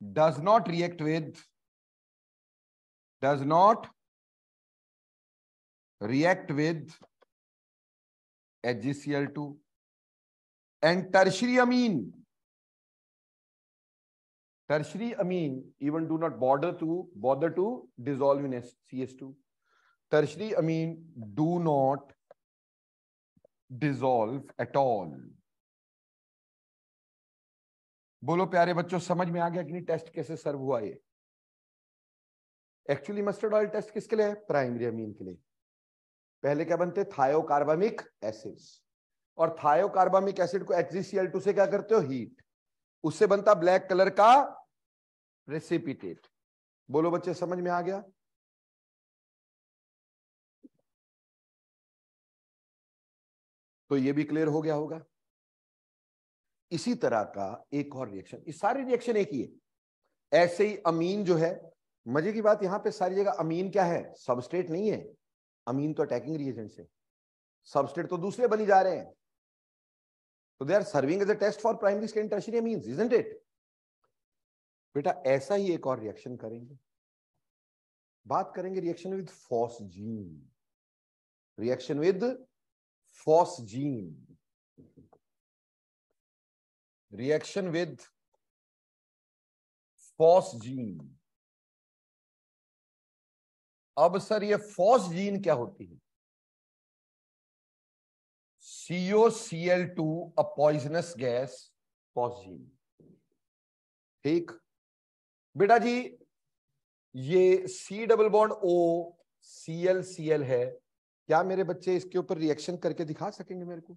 does not react with HgCl2 and tertiary amine even do not bother to dissolve in CS2. Tertiary amine do not dissolve at all। बोलो प्यारे बच्चों, समझ में आ गया कि नहीं टेस्ट कैसे सर्व हुआ? ये एक्चुअली मस्टर्ड ऑयल टेस्ट किसके लिए है? प्राइमरी अमीन के लिए। पहले क्या बनते? थायोकार्बामिक एसिड्स, और थायोकार्बामिक एसिड को HgCl2 से क्या करते हो? हीट, उससे बनता ब्लैक कलर का प्रेसिपिटेट। बोलो बच्चे, समझ में आ गया? तो ये भी क्लियर हो गया होगा। इसी तरह का एक और रिएक्शन, ये सारे रिएक्शन एक ही है। ऐसे ही अमीन जो है, मजे की बात यहां पे सारी जगह अमीन क्या है? सबस्ट्रेट नहीं है। अमीन तो अटैकिंग रिएजेंट है, सबस्ट्रेट तो दूसरे बनी जा रहे हैं। तो they are serving as a test for primary secondary tertiary amines, isn't it? बेटा ऐसा ही एक और रिएक्शन करेंगे, बात करेंगे reaction with phosgene. Reaction with phosgene, reaction with phosgene. अब सर ये फॉस्जीन क्या होती है? COCl2 a poisonous gas, phosgene. ठीक बेटा जी, ये C double bond O Cl है। क्या मेरे बच्चे इसके ऊपर रिएक्शन करके दिखा सकेंगे मेरे को?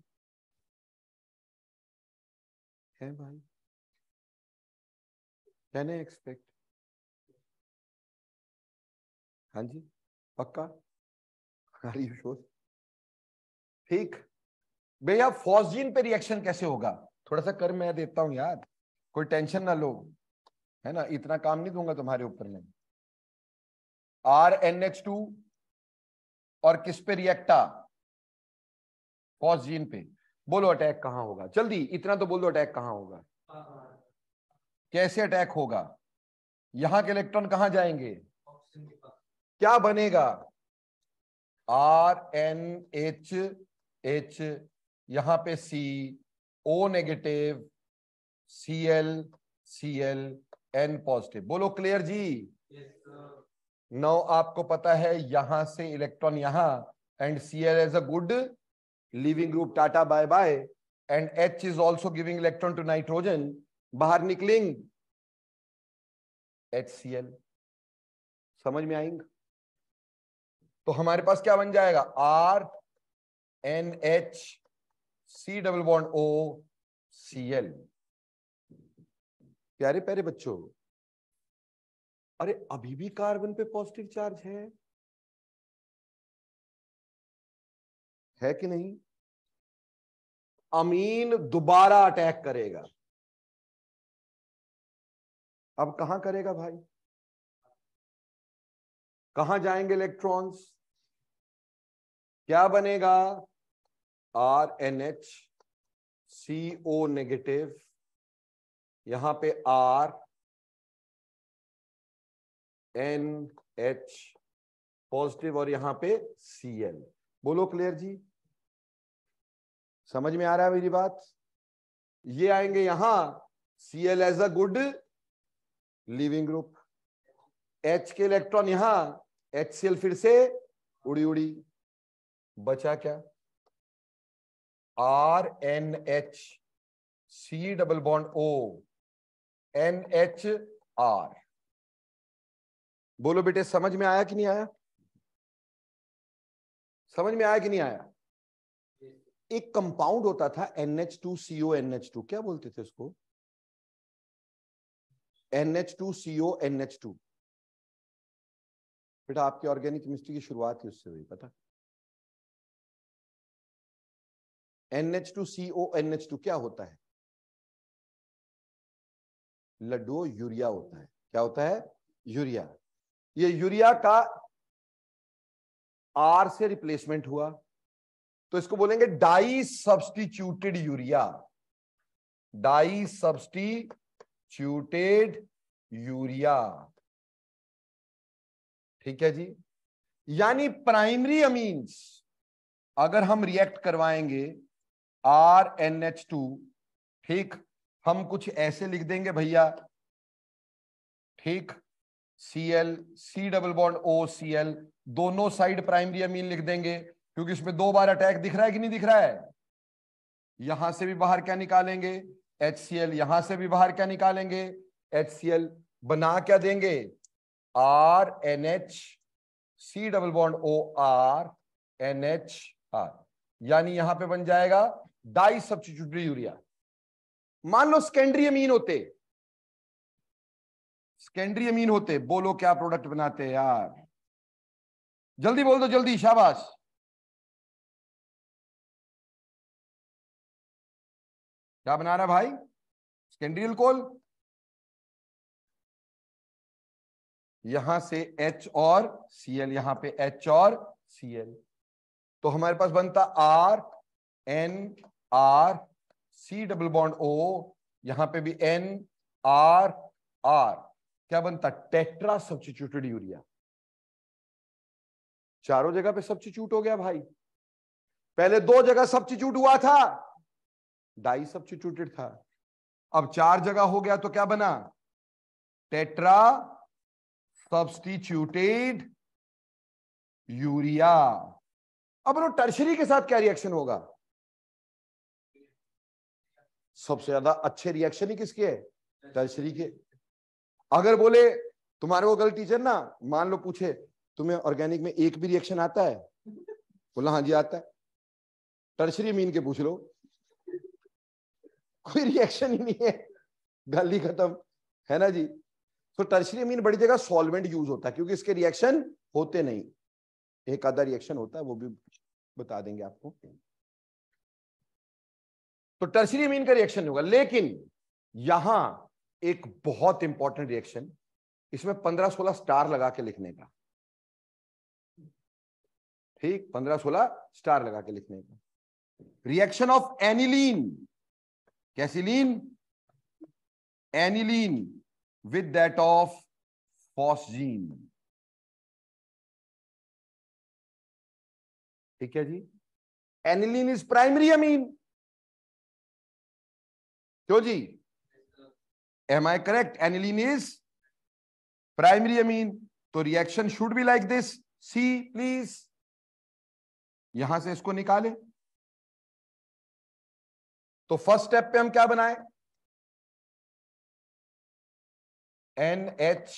है भाई, कैन आई एक्सपेक्ट? हाँ जी, पक्का? Are you sure? ठीक भैया, फॉस्जीन पे रिएक्शन कैसे होगा? थोड़ा सा कर मैं देता हूं यार, कोई टेंशन ना लो, है ना, इतना काम नहीं दूंगा तुम्हारे ऊपर में। RNH2 और किस पे रिएक्टा? फॉस्जीन पे। बोलो अटैक कहां होगा? जल्दी इतना तो बोल दो, अटैक कहां होगा? कैसे अटैक होगा? यहां के इलेक्ट्रॉन कहां जाएंगे? क्या बनेगा? RNH H, यहां पे C, O negative, Cl Cl, N positive. बोलो क्लियर जी? नौ आपको पता है यहां से इलेक्ट्रॉन यहां, and Cl as a good leaving group, tata bye bye, and H is also giving electron to nitrogen, बाहर निकलेंगे HCl। समझ में आएंगे? तो हमारे पास क्या बन जाएगा? RNH C double bond O Cl। प्यारे प्यारे बच्चों, अरे अभी भी कार्बन पे पॉजिटिव चार्ज है कि नहीं? अमीन दोबारा अटैक करेगा। अब कहां करेगा भाई? कहां जाएंगे इलेक्ट्रॉन्स? क्या बनेगा? RNH CO नेगेटिव, यहां पे RNH पॉजिटिव, और यहां पे Cl। बोलो क्लियर जी? समझ में आ रहा है मेरी बात? ये आएंगे यहां, Cl as a good leaving group, H के इलेक्ट्रॉन यहां, HCl फिर से उड़ी उड़ी, बचा क्या? RNH C double bond O NHR। बोलो बेटे, समझ में आया कि नहीं आया? समझ में आया कि नहीं आया? एक कंपाउंड होता था NH2CO NH2, क्या बोलते थे उसको? NH2CO NH2। बेटा आपकी ऑर्गेनिक केमिस्ट्री की शुरुआत ही उससे हुई, पता? NH2CO NH2 क्या होता है? लड्डू यूरिया होता है। क्या होता है? यूरिया। ये यूरिया का R से रिप्लेसमेंट हुआ, तो इसको बोलेंगे di substituted urea. Di substituted urea, ठीक है जी? यानी प्राइमरी अमीन्स अगर हम रिएक्ट करवाएंगे RNH2, ठीक, हम कुछ ऐसे लिख देंगे भैया, ठीक, Cl C double bond O Cl, दोनों साइड प्राइमरी अमीन लिख देंगे, क्योंकि इसमें दो बार अटैक दिख रहा है कि नहीं दिख रहा है? यहां से भी बाहर क्या निकालेंगे? HCl, यहां से भी बाहर क्या निकालेंगे? HCl, बना क्या देंगे? RNH C double bond O R NHR, यानी यहां पे बन जाएगा डाई सब्स्टिट्यूटेड यूरिया। मान लो सेकेंडरी अमीन होते, सेकेंडरी अमीन होते, बोलो क्या प्रोडक्ट बनाते हैं यार? जल्दी बोल दो, जल्दी, शाबाश। क्या बना रहा भाई? Secondary alcohol. यहां से H और Cl, यहां पे H और Cl, तो हमारे पास बनता RNR C double bond O, यहां पे भी NRR, क्या बनता? Tetra substituted urea. चारों जगह पे सब्स्टिट्यूट हो गया भाई। पहले दो जगह सब्स्टिट्यूट हुआ था, डाई सब्स्टिट्यूटेड था, अब चार जगह हो गया, तो क्या बना? Tetra substituted urea. अब लो टर्शरी के साथ क्या रिएक्शन होगा? सबसे ज्यादा अच्छे रिएक्शन ही किसके है? टर्शरी के। अगर बोले तुम्हारे को कल टीचर ना मान लो पूछे तुम्हें ऑर्गेनिक में एक भी रिएक्शन आता है, बोला हाँ जी आता है, टर्शरी मीन के पूछ लो, कोई रिएक्शन ही नहीं है, गल ही खत्म, है ना जी? तो टर्शरी मीन बड़ी जगह सॉल्वेंट यूज होता है, क्योंकि इसके रिएक्शन होते नहीं, एक आधा रिएक्शन होता है, वो भी बता देंगे आपको। तो टर्शरी अमीन का रिएक्शन नहीं होगा, लेकिन यहां एक बहुत इंपॉर्टेंट रिएक्शन, इसमें 15-16 स्टार लगा के लिखने का, ठीक, 15-16 स्टार लगा के लिखने का। रिएक्शन ऑफ एनिलीन, कैसी लीन? Aniline with that of phosgene. ठीक है जी। एनिलीन इज प्राइमरी अमीन, क्यों जी? Am I correct? Aniline is primary amine, तो reaction should be like this. See please, यहां से इसको निकाले। तो फर्स्ट स्टेप पे हम क्या बनाए? NH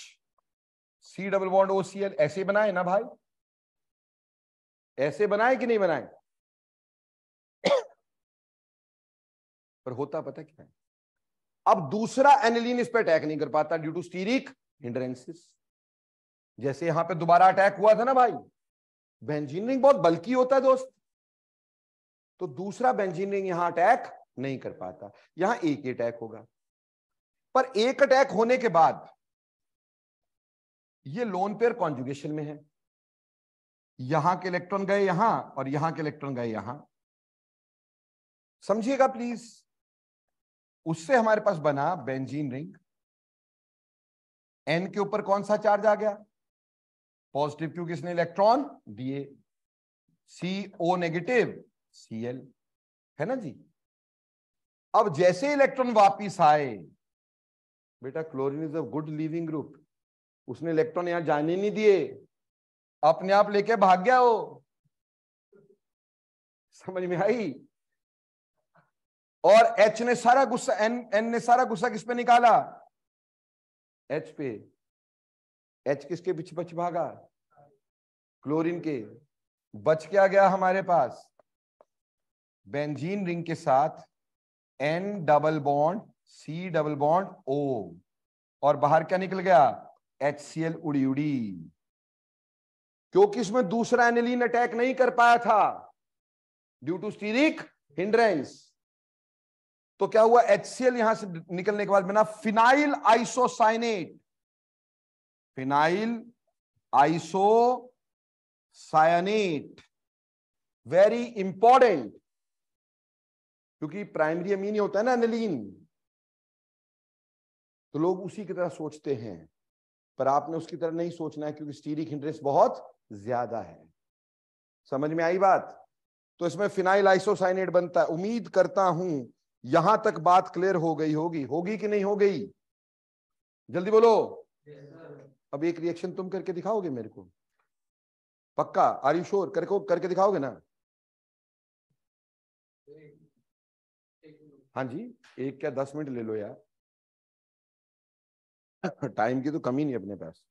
डबल बॉन्ड OCl, ऐसे बनाए ना भाई? ऐसे बनाए कि नहीं बनाए? पर होता पता क्या है, अब दूसरा एनिलीन इस पे अटैक नहीं कर पाता ड्यू टू स्टीरिक हिंड्रेंसिस। जैसे यहां पे दोबारा अटैक हुआ था ना भाई, बेंजीन रिंग बहुत बल्की होता है दोस्त, तो दूसरा बेंजीन रिंग यहां अटैक नहीं कर पाता, यहां एक ही अटैक होगा। पर एक अटैक होने के बाद ये लोन पेयर कॉन्जुगेशन में है, यहां के इलेक्ट्रॉन गए यहां और यहां के इलेक्ट्रॉन गए यहां, समझिएगा प्लीज। उससे हमारे पास बना बेंजीन रिंग। एन के ऊपर कौन सा चार्ज आ गया? पॉजिटिव, क्योंकि इसने इलेक्ट्रॉन दिए। CO नेगेटिव Cl, है ना जी? अब जैसे इलेक्ट्रॉन वापिस आए, बेटा chlorine is a good leaving group, उसने इलेक्ट्रॉन यहां जाने नहीं दिए, अपने आप लेके भाग गया वो। समझ में आई? और H ने सारा गुस्सा, N ने सारा गुस्सा किस पे निकाला? H पे। H किसके पीछे पीछे भागा? क्लोरीन के। बच क्या गया हमारे पास? बेंजीन रिंग के साथ N double bond C double bond O, और बाहर क्या निकल गया? HCl उड़ी उड़ी, क्योंकि इसमें दूसरा एनिलीन अटैक नहीं कर पाया था ड्यू टू स्टीरिक हिंड्रेंस। तो क्या हुआ? HCl यहां से निकलने के बाद बना phenyl isocyanate. Phenyl isocyanate, very important, क्योंकि प्राइमरी अमीन ही होता है ना एनिलीन, तो लोग उसी की तरह सोचते हैं, पर आपने उसकी तरह नहीं सोचना है, क्योंकि स्टीरिक हिंड्रेंस बहुत ज्यादा है। समझ में आई बात? तो इसमें फिनाइल आइसोसाइनेट बनता है। उम्मीद करता हूं यहां तक बात क्लियर हो गई होगी, होगी कि नहीं हो गई? जल्दी बोलो। अब एक रिएक्शन तुम करके दिखाओगे मेरे को? पक्का? Are you sure? करके दिखाओगे ना? हाँ जी, एक क्या 10 मिनट ले लो यार, टाइम की तो कमी नहीं अपने पास।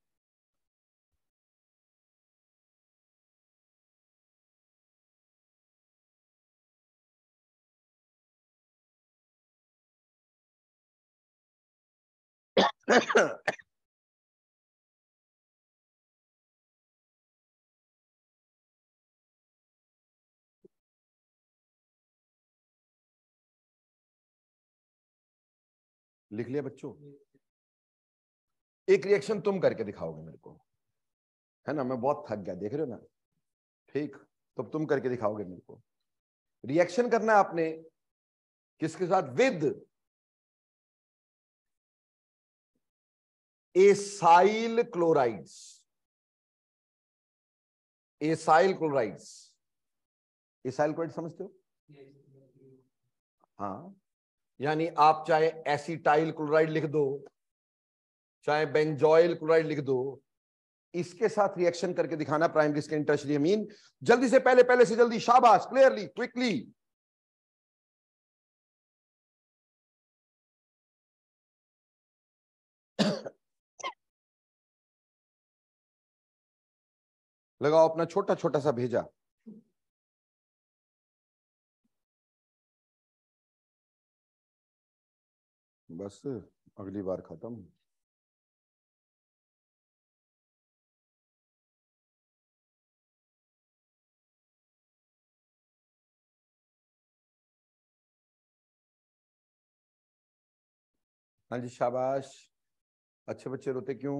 लिख लिया बच्चों? एक रिएक्शन तुम करके दिखाओगे मेरे को, है ना? मैं बहुत थक गया, देख रहे हो ना? ठीक, तो तुम करके दिखाओगे मेरे को। रिएक्शन करना है आपने किसके साथ? With acyl chlorides. Acyl chlorides, acyl chloride समझते हो? हाँ, यानी आप चाहे एसिटाइल क्लोराइड लिख दो, चाहे बेंजोइल क्लोराइड लिख दो, इसके साथ रिएक्शन करके दिखाना प्राइमरी सेकेंडरी टर्शियरी अमीन। जल्दी से, पहले पहले से जल्दी, शाबाश, क्लियरली, क्विकली। लगाओ अपना छोटा छोटा सा भेजा। बस अगली बार खत्म। हाँ जी, शाबाश। अच्छे बच्चे रोते क्यों?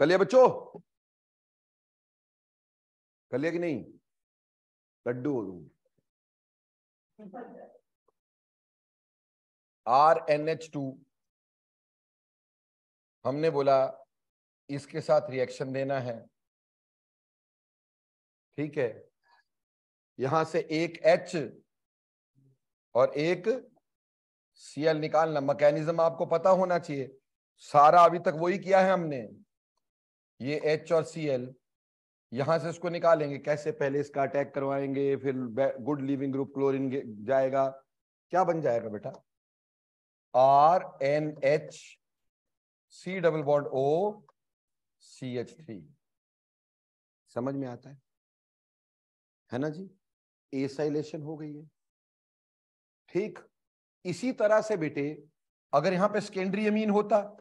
कर लिया बच्चों? कर लिया कि नहीं? लड्डू RnH2 हमने बोला इसके साथ रिएक्शन देना है, ठीक है। यहां से एक H और एक Cl निकालना। मैकेनिज्म आपको पता होना चाहिए, सारा अभी तक वही किया है हमने। ये H और Cl, यहां से इसको निकालेंगे कैसे? पहले इसका अटैक करवाएंगे, फिर गुड लिविंग ग्रुप क्लोरीन जाएगा, क्या बन जाएगा बेटा? RnH C double bond O CH3। समझ में आता है ना जी? एसाइलेशन हो गई है। ठीक इसी तरह से बेटे अगर यहां पे सेकेंडरी अमीन होता,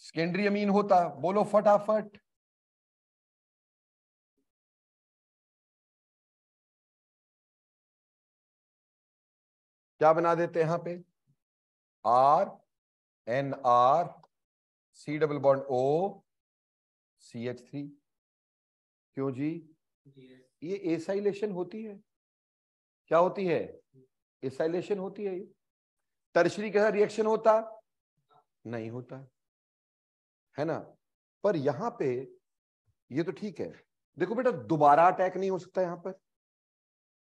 सेकेंडरी अमीन होता, बोलो फटाफट। क्या बना देते हैं यहां पे? RnR C double bond O CH3। क्यों जी? ये एसाइलेशन होती है। क्या होती है? एसाइलेशन होती है। टर्शरी के साथ रिएक्शन होता नहीं होता है ना? पर यहां पे ये तो ठीक है। देखो बेटा दोबारा अटैक नहीं हो सकता यहां पर।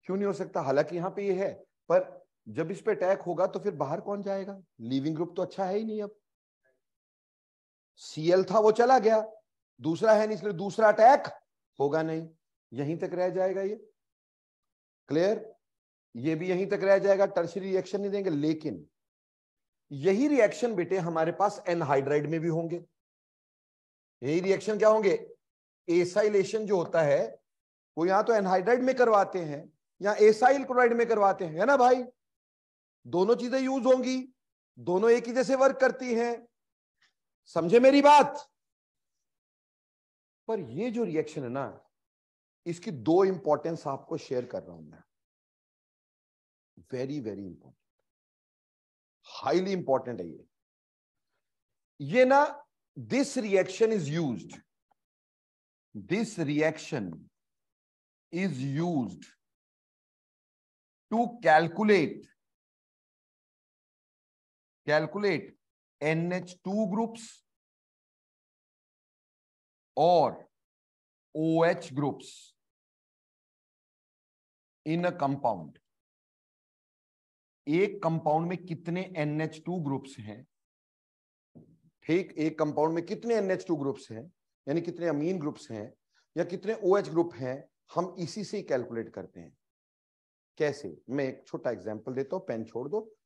क्यों नहीं हो सकता? हालांकि यहां पे ये है, पर जब इस पे अटैक होगा तो फिर बाहर कौन जाएगा? लिविंग ग्रुप तो अच्छा है ही नहीं। अब Cl था वो चला गया, दूसरा है नहीं, इसलिए दूसरा अटैक होगा नहीं, यहीं तक रह जाएगा ये। क्लियर? ये भी यहीं तक रह जाएगा, टर्शियरी रिएक्शन नहीं देंगे। लेकिन यही रिएक्शन बेटे हमारे पास एनहाइड्राइड में भी होंगे। यही रिएक्शन क्या होंगे? एसाइलेशन जो होता है वो यहां तो एनहाइड्राइड में करवाते हैं, या एसाइल क्लोराइड में करवाते हैं, है ना भाई? दोनों चीजें यूज होंगी, दोनों एक ही जैसे वर्क करती हैं। समझे मेरी बात? पर ये जो रिएक्शन है ना, इसकी दो इंपॉर्टेंस आपको शेयर कर रहा हूं मैं। Very very important, highly important है ये ना। This reaction is used, this reaction is used to calculate NH2 groups और OH groups in a compound. एक कंपाउंड में कितने NH2 ग्रुप्स हैं? ठीक, एक कंपाउंड में कितने NH2 ग्रुप्स हैं, यानी कितने अमीन ग्रुप्स हैं या कितने OH ग्रुप हैं, हम इसी से ही कैलकुलेट करते हैं। कैसे? मैं एक छोटा एग्जांपल देता हूं, पेन छोड़ दो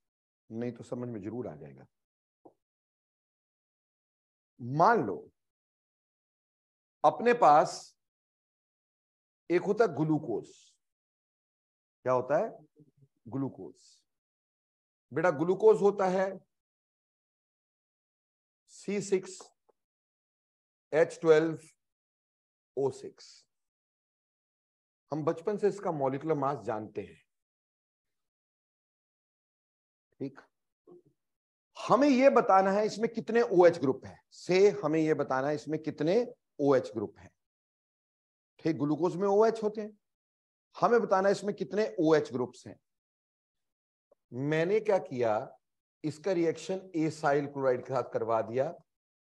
नहीं तो समझ में जरूर आ जाएगा। मान लो अपने पास एक होता है ग्लूकोज। क्या होता है? ग्लूकोज। बेटा ग्लूकोज होता है C6H12O6। हम बचपन से इसका मॉलिक्यूलर मास जानते हैं। ठीक, हमें यह बताना है इसमें कितने OH ग्रुप है, से हमें यह बताना है इसमें कितने OH ग्रुप है। ठीक, ग्लूकोज में OH होते हैं, हमें बताना है इसमें कितने OH ग्रुप्स हैं। मैंने क्या किया, इसका रिएक्शन एसाइल क्लोराइड के साथ करवा दिया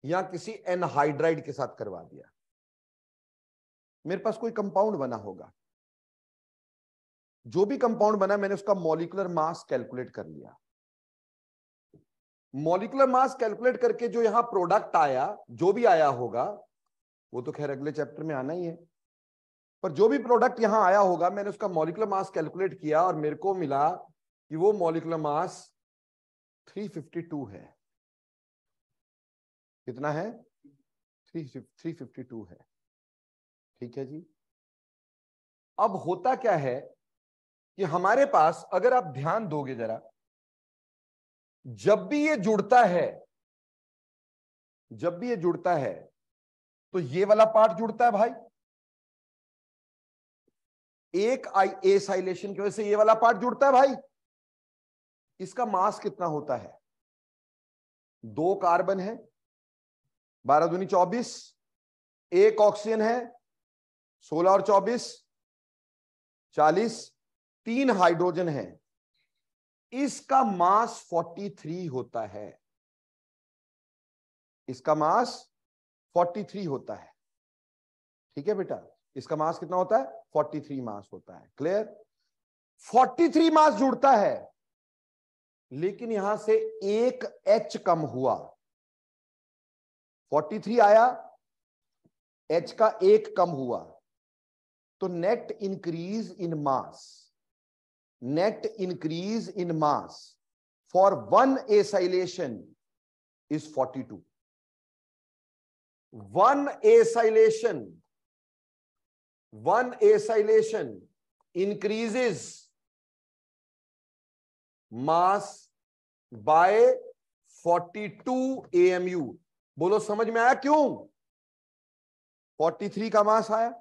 या किसी एनहाइड्राइड के साथ करवा दिया। मेरे पास कोई कंपाउंड बना होगा, जो भी कंपाउंड बना मैंने उसका मॉलिक्यूलर मास कैलकुलेट कर लिया। मॉलिक्यूलर मास कैलकुलेट करके जो यहां प्रोडक्ट आया, जो भी आया होगा वो तो खैर अगले चैप्टर में आना ही है, पर जो भी प्रोडक्ट यहां आया होगा मैंने उसका मॉलिक्यूलर मास कैलकुलेट किया और मेरे को मिला कि वो मॉलिक्यूलर मास 352 है। कितना है? 352 है। ठीक है जी। अब होता क्या है कि हमारे पास, अगर आप ध्यान दोगे जरा, जब भी ये जुड़ता है, जब भी ये जुड़ता है तो ये वाला पार्ट जुड़ता है भाई। एक एसाइलेशन की वजह से ये वाला पार्ट जुड़ता है भाई। इसका मास कितना होता है? 2 कार्बन है, 12 दूनी 24, एक ऑक्सीजन है, 16 और 24 40, 3 हाइड्रोजन है। इसका मास 43 होता है, इसका मास 43 होता है। ठीक है बेटा, इसका मास कितना होता है? 43 मास होता है। क्लियर? 43 मास जुड़ता है, लेकिन यहां से एक H कम हुआ। 43 आया, H का एक कम हुआ, तो net increase in mass, net increase in mass for one acylation is 42। One acylation increases mass by 42 AMU। बोलो समझ में आया क्यों? 43 का मास आया,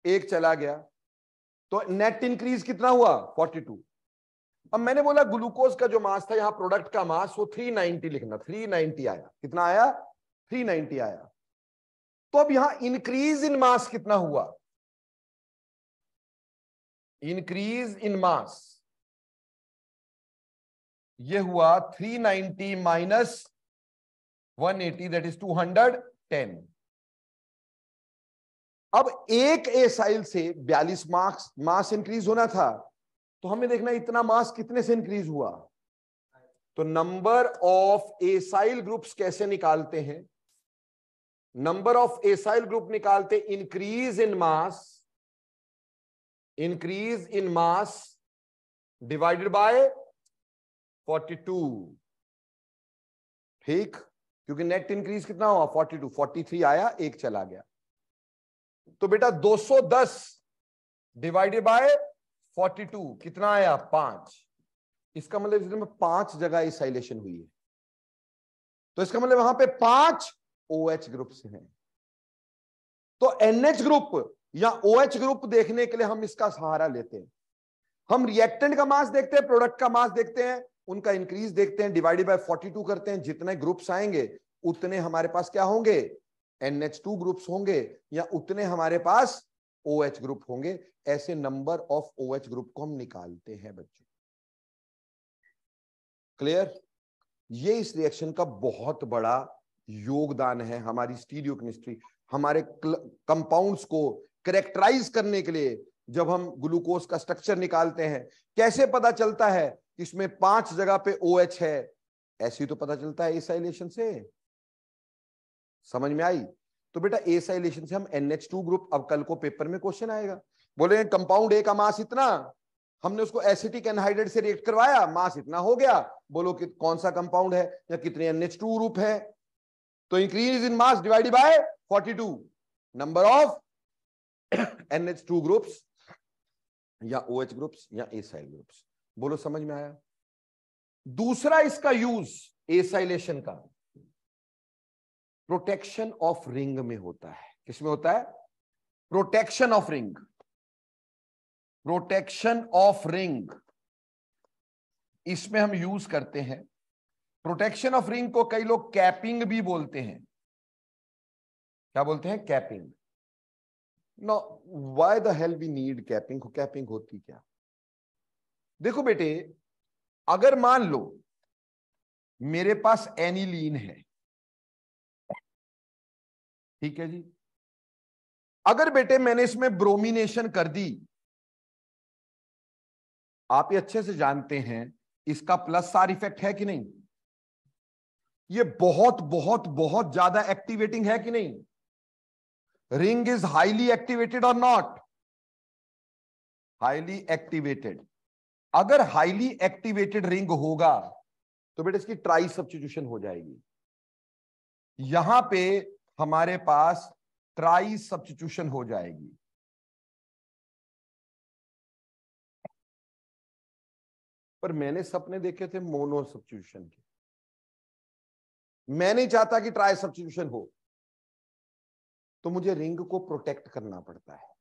एक चला गया, तो नेट इंक्रीज कितना हुआ? 42। अब मैंने बोला ग्लूकोज का जो मास था, यहां प्रोडक्ट का मास, वो 390 लिखना। 390 आया। कितना आया? 390 आया। तो अब यहां इंक्रीज इन मास कितना हुआ? इंक्रीज इन मास ये हुआ 390 माइनस 180, दैट इज 210। अब एक एसाइल से 42 मास इंक्रीज होना था, तो हमें देखना इतना मास कितने से इंक्रीज हुआ। तो नंबर ऑफ एसाइल ग्रुप्स कैसे निकालते हैं? नंबर ऑफ एसाइल ग्रुप निकालते increase in mass divided by 42। ठीक, क्योंकि नेट इंक्रीज कितना हुआ? 42। 43 आया, एक चला गया, तो बेटा 210 डिवाइडेड बाय 42 कितना आया? 5। इसका मतलब इसमें 5 जगह एसाइलेशन हुई है, तो इसका मतलब वहां पे 5 OH ग्रुप्स हैं। तो NH ग्रुप या OH ग्रुप देखने के लिए हम इसका सहारा लेते हैं। हम रिएक्टेंट का मास देखते हैं, प्रोडक्ट का मास देखते हैं, उनका इंक्रीज देखते हैं, डिवाइडेड बाय 42 करते हैं। जितने ग्रुप्स आएंगे उतने हमारे पास क्या होंगे? NH2 ग्रुप्स होंगे, या उतने हमारे पास OH ग्रुप होंगे। ऐसे नंबर ऑफ OH ग्रुप को हम निकालते हैं बच्चों। क्लियर? ये इस रिएक्शन का बहुत बड़ा योगदान है हमारी स्टीरियोकेमिस्ट्री, हमारे कंपाउंड्स को कैरेक्टराइज करने के लिए। जब हम ग्लूकोज का स्ट्रक्चर निकालते हैं, कैसे पता चलता है इसमें 5 जगह पे OH है? ऐसे ही तो पता चलता है एसाइलेशन से। समझ में आई? तो बेटा एसाइलेशन से हम NH2 ग्रुप, अब कल को पेपर में क्वेश्चन आएगा, बोले कंपाउंड ए का मास इतना, हमने उसको एसिटिक एनहाइड्राइड से रिएक्ट करवाया, मास इतना हो गया, बोलो कि कौन सा कंपाउंड है या कितने NH2 ग्रुप है? तो increase in mass divided by 42, number of NH2 groups या OH ग्रुप्स या एसाइल ग्रुप्स। बोलो समझ में आया? दूसरा इसका यूज एसाइलेशन का प्रोटेक्शन ऑफ रिंग में होता है। किसमें होता है? Protection of ring. Protection of ring इसमें हम यूज करते हैं। प्रोटेक्शन ऑफ रिंग को कई लोग कैपिंग भी बोलते हैं। क्या बोलते हैं? Capping. No, why the hell we need capping? Capping होती क्या? देखो बेटे, अगर मान लो मेरे पास एनिलीन है, ठीक है जी, अगर बेटे मैंने इसमें ब्रोमिनेशन कर दी, आप ये अच्छे से जानते हैं इसका प्लस सार इफेक्ट है कि नहीं? ये बहुत बहुत बहुत ज्यादा एक्टिवेटिंग है कि नहीं? रिंग इज हाईली एक्टिवेटेड और नॉट? Highly activated. अगर हाईली एक्टिवेटेड रिंग होगा तो बेटा इसकी ट्राई सब्स्टिट्यूशन हो जाएगी। यहां पे हमारे पास ट्राई सब्स्टिट्यूशन हो जाएगी। पर मैंने सपने देखे थे मोनो सब्स्टिट्यूशन के। मैं नहीं चाहता कि ट्राई सब्स्टिट्यूशन हो, तो मुझे रिंग को प्रोटेक्ट करना पड़ता है।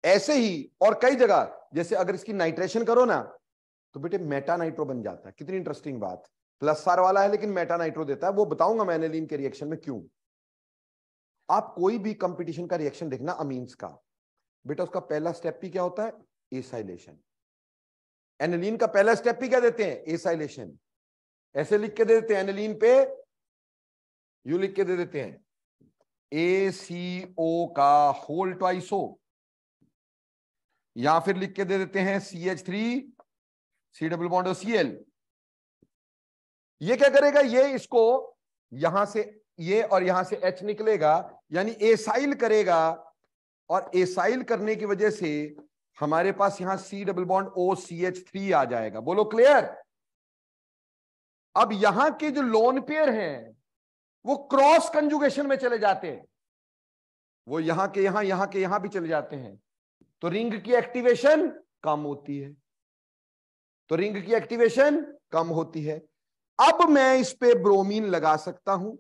ऐसे ही और कई जगह, जैसे अगर इसकी नाइट्रेशन करो ना, तो बेटे मेटा नाइट्रो बन जाता है। कितनी इंटरेस्टिंग बात। प्लस आर वाला है लेकिन मेटा नाइट्रो देता है, वो बताऊंगा मैं एनिलीन के रिएक्शन में क्यों। आप कोई भी कंपटीशन का रिएक्शन देखना अमीन्स का, बेटा उसका पहला स्टेप ही क्या होता है, एसाइलेशन। एनिलीन का पहला स्टेप ही क्या देते हैं, एसाइलेशन। ऐसे लिख के दे देते हैं एनिलीन पे, यू लिख के दे देते हैं ACO का होल ट्वाइस O, या फिर लिख के दे देते हैं CH3 C double bond Cl। ये क्या करेगा, ये इसको यहां से ये और यहां से H निकलेगा, यानी एसाइल करेगा, और एसाइल करने की वजह से हमारे पास यहां C double bond O CH3 आ जाएगा। बोलो क्लियर। अब यहां के जो लोन पेयर हैं वो क्रॉस कंजुगेशन में चले जाते हैं, वो यहां के यहां भी चले जाते हैं, तो रिंग की एक्टिवेशन कम होती है, तो रिंग की एक्टिवेशन कम होती है। अब मैं इस पे ब्रोमीन लगा सकता हूं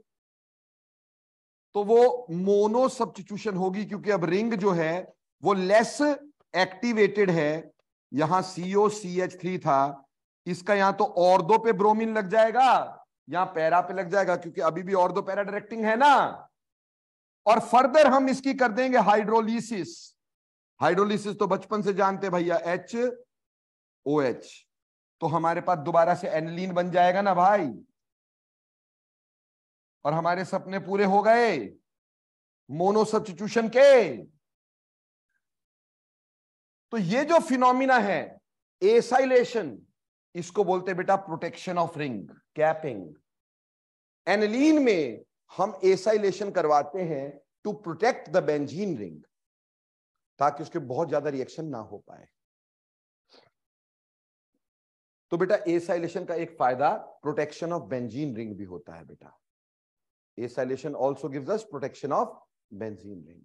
तो वो मोनो सब्स्टिट्यूशन होगी, क्योंकि अब रिंग जो है वो लेस एक्टिवेटेड है। यहां COCH3 था, इसका यहां तो ऑर्थो पे ब्रोमीन लग जाएगा, यहां पैरा पे लग जाएगा, क्योंकि अभी भी ऑर्थो पैरा डायरेक्टिंग है ना। और फर्दर हम इसकी कर देंगे हाइड्रोलिसिस। हाइड्रोलिसिस तो बचपन से जानते भैया, HOH, तो हमारे पास दोबारा से एनिलीन बन जाएगा ना भाई, और हमारे सपने पूरे हो गए मोनो सब्स्टिट्यूशन के। तो ये जो फिनोमिना है एसाइलेशन, इसको बोलते बेटा protection of ring, capping. Aniline में हम एसाइलेशन करवाते हैं to protect the benzene ring, ताकि उसके बहुत ज्यादा रिएक्शन ना हो पाए। तो बेटा एसाइलेशन का एक फायदा प्रोटेक्शन ऑफ बेंजीन रिंग भी होता है बेटा। Acylation also gives us protection of benzene ring.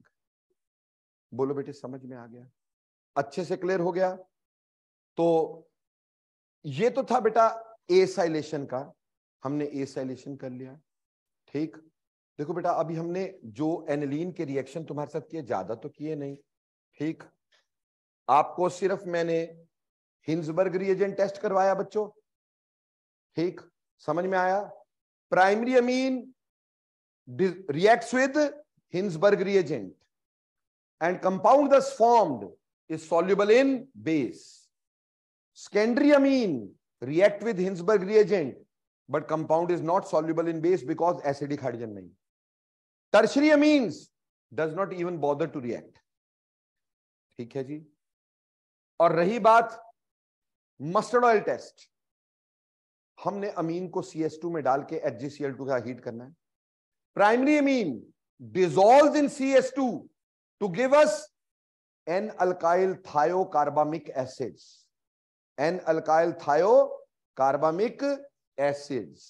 बोलो बेटे समझ में आ गया, अच्छे से क्लियर हो गया। तो ये तो था बेटा एसाइलेशन का, हमने एसाइलेशन कर लिया, ठीक। देखो बेटा अभी हमने जो एनिलीन के रिएक्शन तुम्हारे साथ किए, ज्यादा तो किए नहीं, ठीक। आपको सिर्फ मैंने हिंसबर्ग रिएजेंट टेस्ट करवाया बच्चों, ठीक, समझ में आया। Primary amine reacts with Hinsberg reagent and compound thus formed is soluble in base. Secondary amine react with Hinsberg reagent but compound is not soluble in base because acidic hydrogen nahi. Tertiary amines does not even bother to react, ठीक है जी। और रही बात मस्टर्ड ऑयल टेस्ट, हमने अमीन को CS2 में डाल के HgCl2 का हीट करना है। Primary amine dissolves in CS2 to give us N-alkyl thiocarbamic acids. N-alkyl thiocarbamic acids,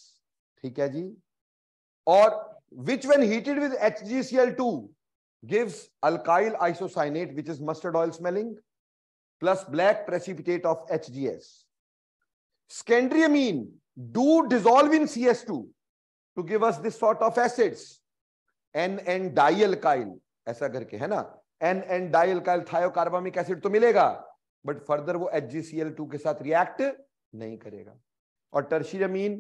ठीक है जी। और which when heated with HgCl2 gives alkyl isocyanate which is mustard oil smelling plus black precipitate of HGS. Secondary amine do dissolve in CS2 to give us this sort of acids, N-dialkyl ऐसा करके है ना, N-dialkyl thiocarbamic acid तो मिलेगा, बट फर्दर वो HgCl2 के साथ रिएक्ट नहीं करेगा। और टर्शियरी अमीन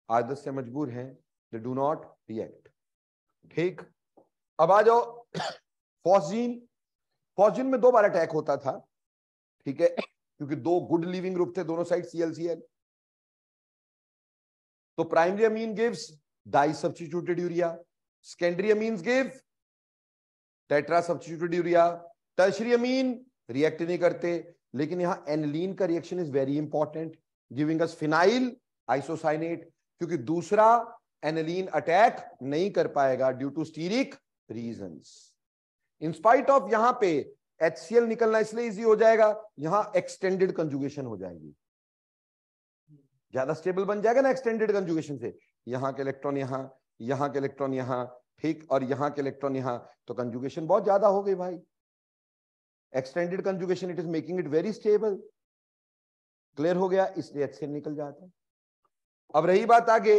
आदत से मजबूर हैं, दे डू नॉट रिएक्ट, ठीक। अब आ जाओ फॉस्जीन। फॉस्जीन में 2 बार अटैक होता था, ठीक है, क्योंकि 2 गुड लिविंग ग्रुप थे दोनों साइड ClCl। तो primary amine gives di substituted urea, secondary amines give tetra substituted urea. Tertiary amine react नहीं करते, लेकिन यहां एनिलीन का reaction is very important, giving us phenyl isocyanate, क्योंकि दूसरा एनिलीन अटैक नहीं कर पाएगा due to steric reasons. In spite of यहां पे HCl निकलना इसलिए इजी हो जाएगा, यहां एक्सटेंडेड कंजुगेशन हो जाएगी, ज्यादा स्टेबल बन जाएगा ना एक्सटेंडेड कंजुगेशन से। यहां के इलेक्ट्रॉन यहां के इलेक्ट्रॉन यहां, ठीक, और यहां के इलेक्ट्रॉन यहां, तो कंजुगेशन बहुत ज्यादा हो गई भाई। Extended conjugation it is making it very stable. Clear हो गया, इसलिए HCl निकल जाता है। अब रही बात आगे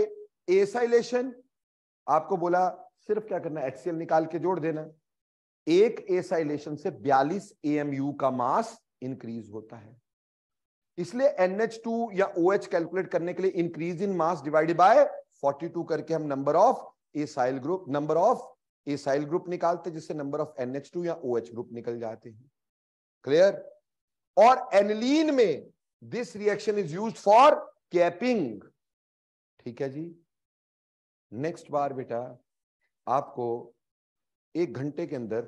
एसाइलेशन, आपको बोला सिर्फ क्या करना है, HCl निकाल के जोड़ देना। एक एसाइलेशन से 42 AMU का मास इंक्रीज होता है। इसलिए NH2 या OH कैलकुलेट करने के लिए increase in mass divided by 42 करके हम नंबर ऑफ एसाइल ग्रुप निकालते, जिससे नंबर ऑफ NH2 या OH ग्रुप निकल जाते हैं। क्लियर? और एनिलीन में this reaction is used for capping. ठीक है जी। नेक्स्ट बार बेटा आपको 1 घंटे के अंदर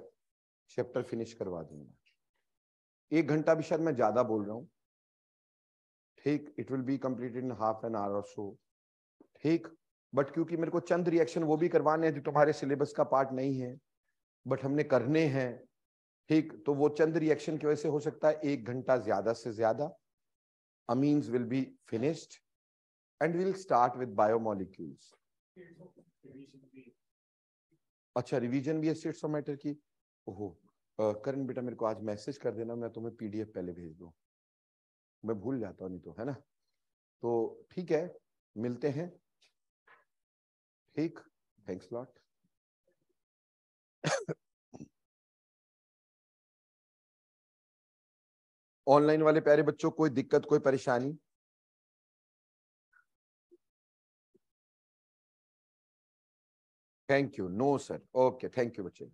चैप्टर फिनिश करवा दूंगा। 1 घंटा भी शायद मैं ज्यादा बोल रहा हूं, ठीक। It will be completed in half an hour और सो, ठीक। बट क्योंकि मेरे को चंद रिएक्शन वो भी करवाने हैं जो तुम्हारे सिलेबस का पार्ट नहीं है, बट हमने करने हैं, ठीक। तो वो चंद रिएक्शन की वजह से हो सकता है 1 घंटा ज्यादा से ज्यादा। Amines will be finished and will start with biomolecules. अच्छा, रिवीजन भी है स्टेट्स ऑफ मैटर की। ओहो, करण बेटा मेरे को आज मैसेज कर देना, मैं तुम्हें PDF पहले भेज दूं, मैं भूल जाता हूं नहीं तो, है ना। तो ठीक है, मिलते हैं, ठीक। Thanks lot. ऑनलाइन वाले प्यारे बच्चों, कोई दिक्कत, कोई परेशानी? Thank you. No sir. Okay, thank you बच्चे।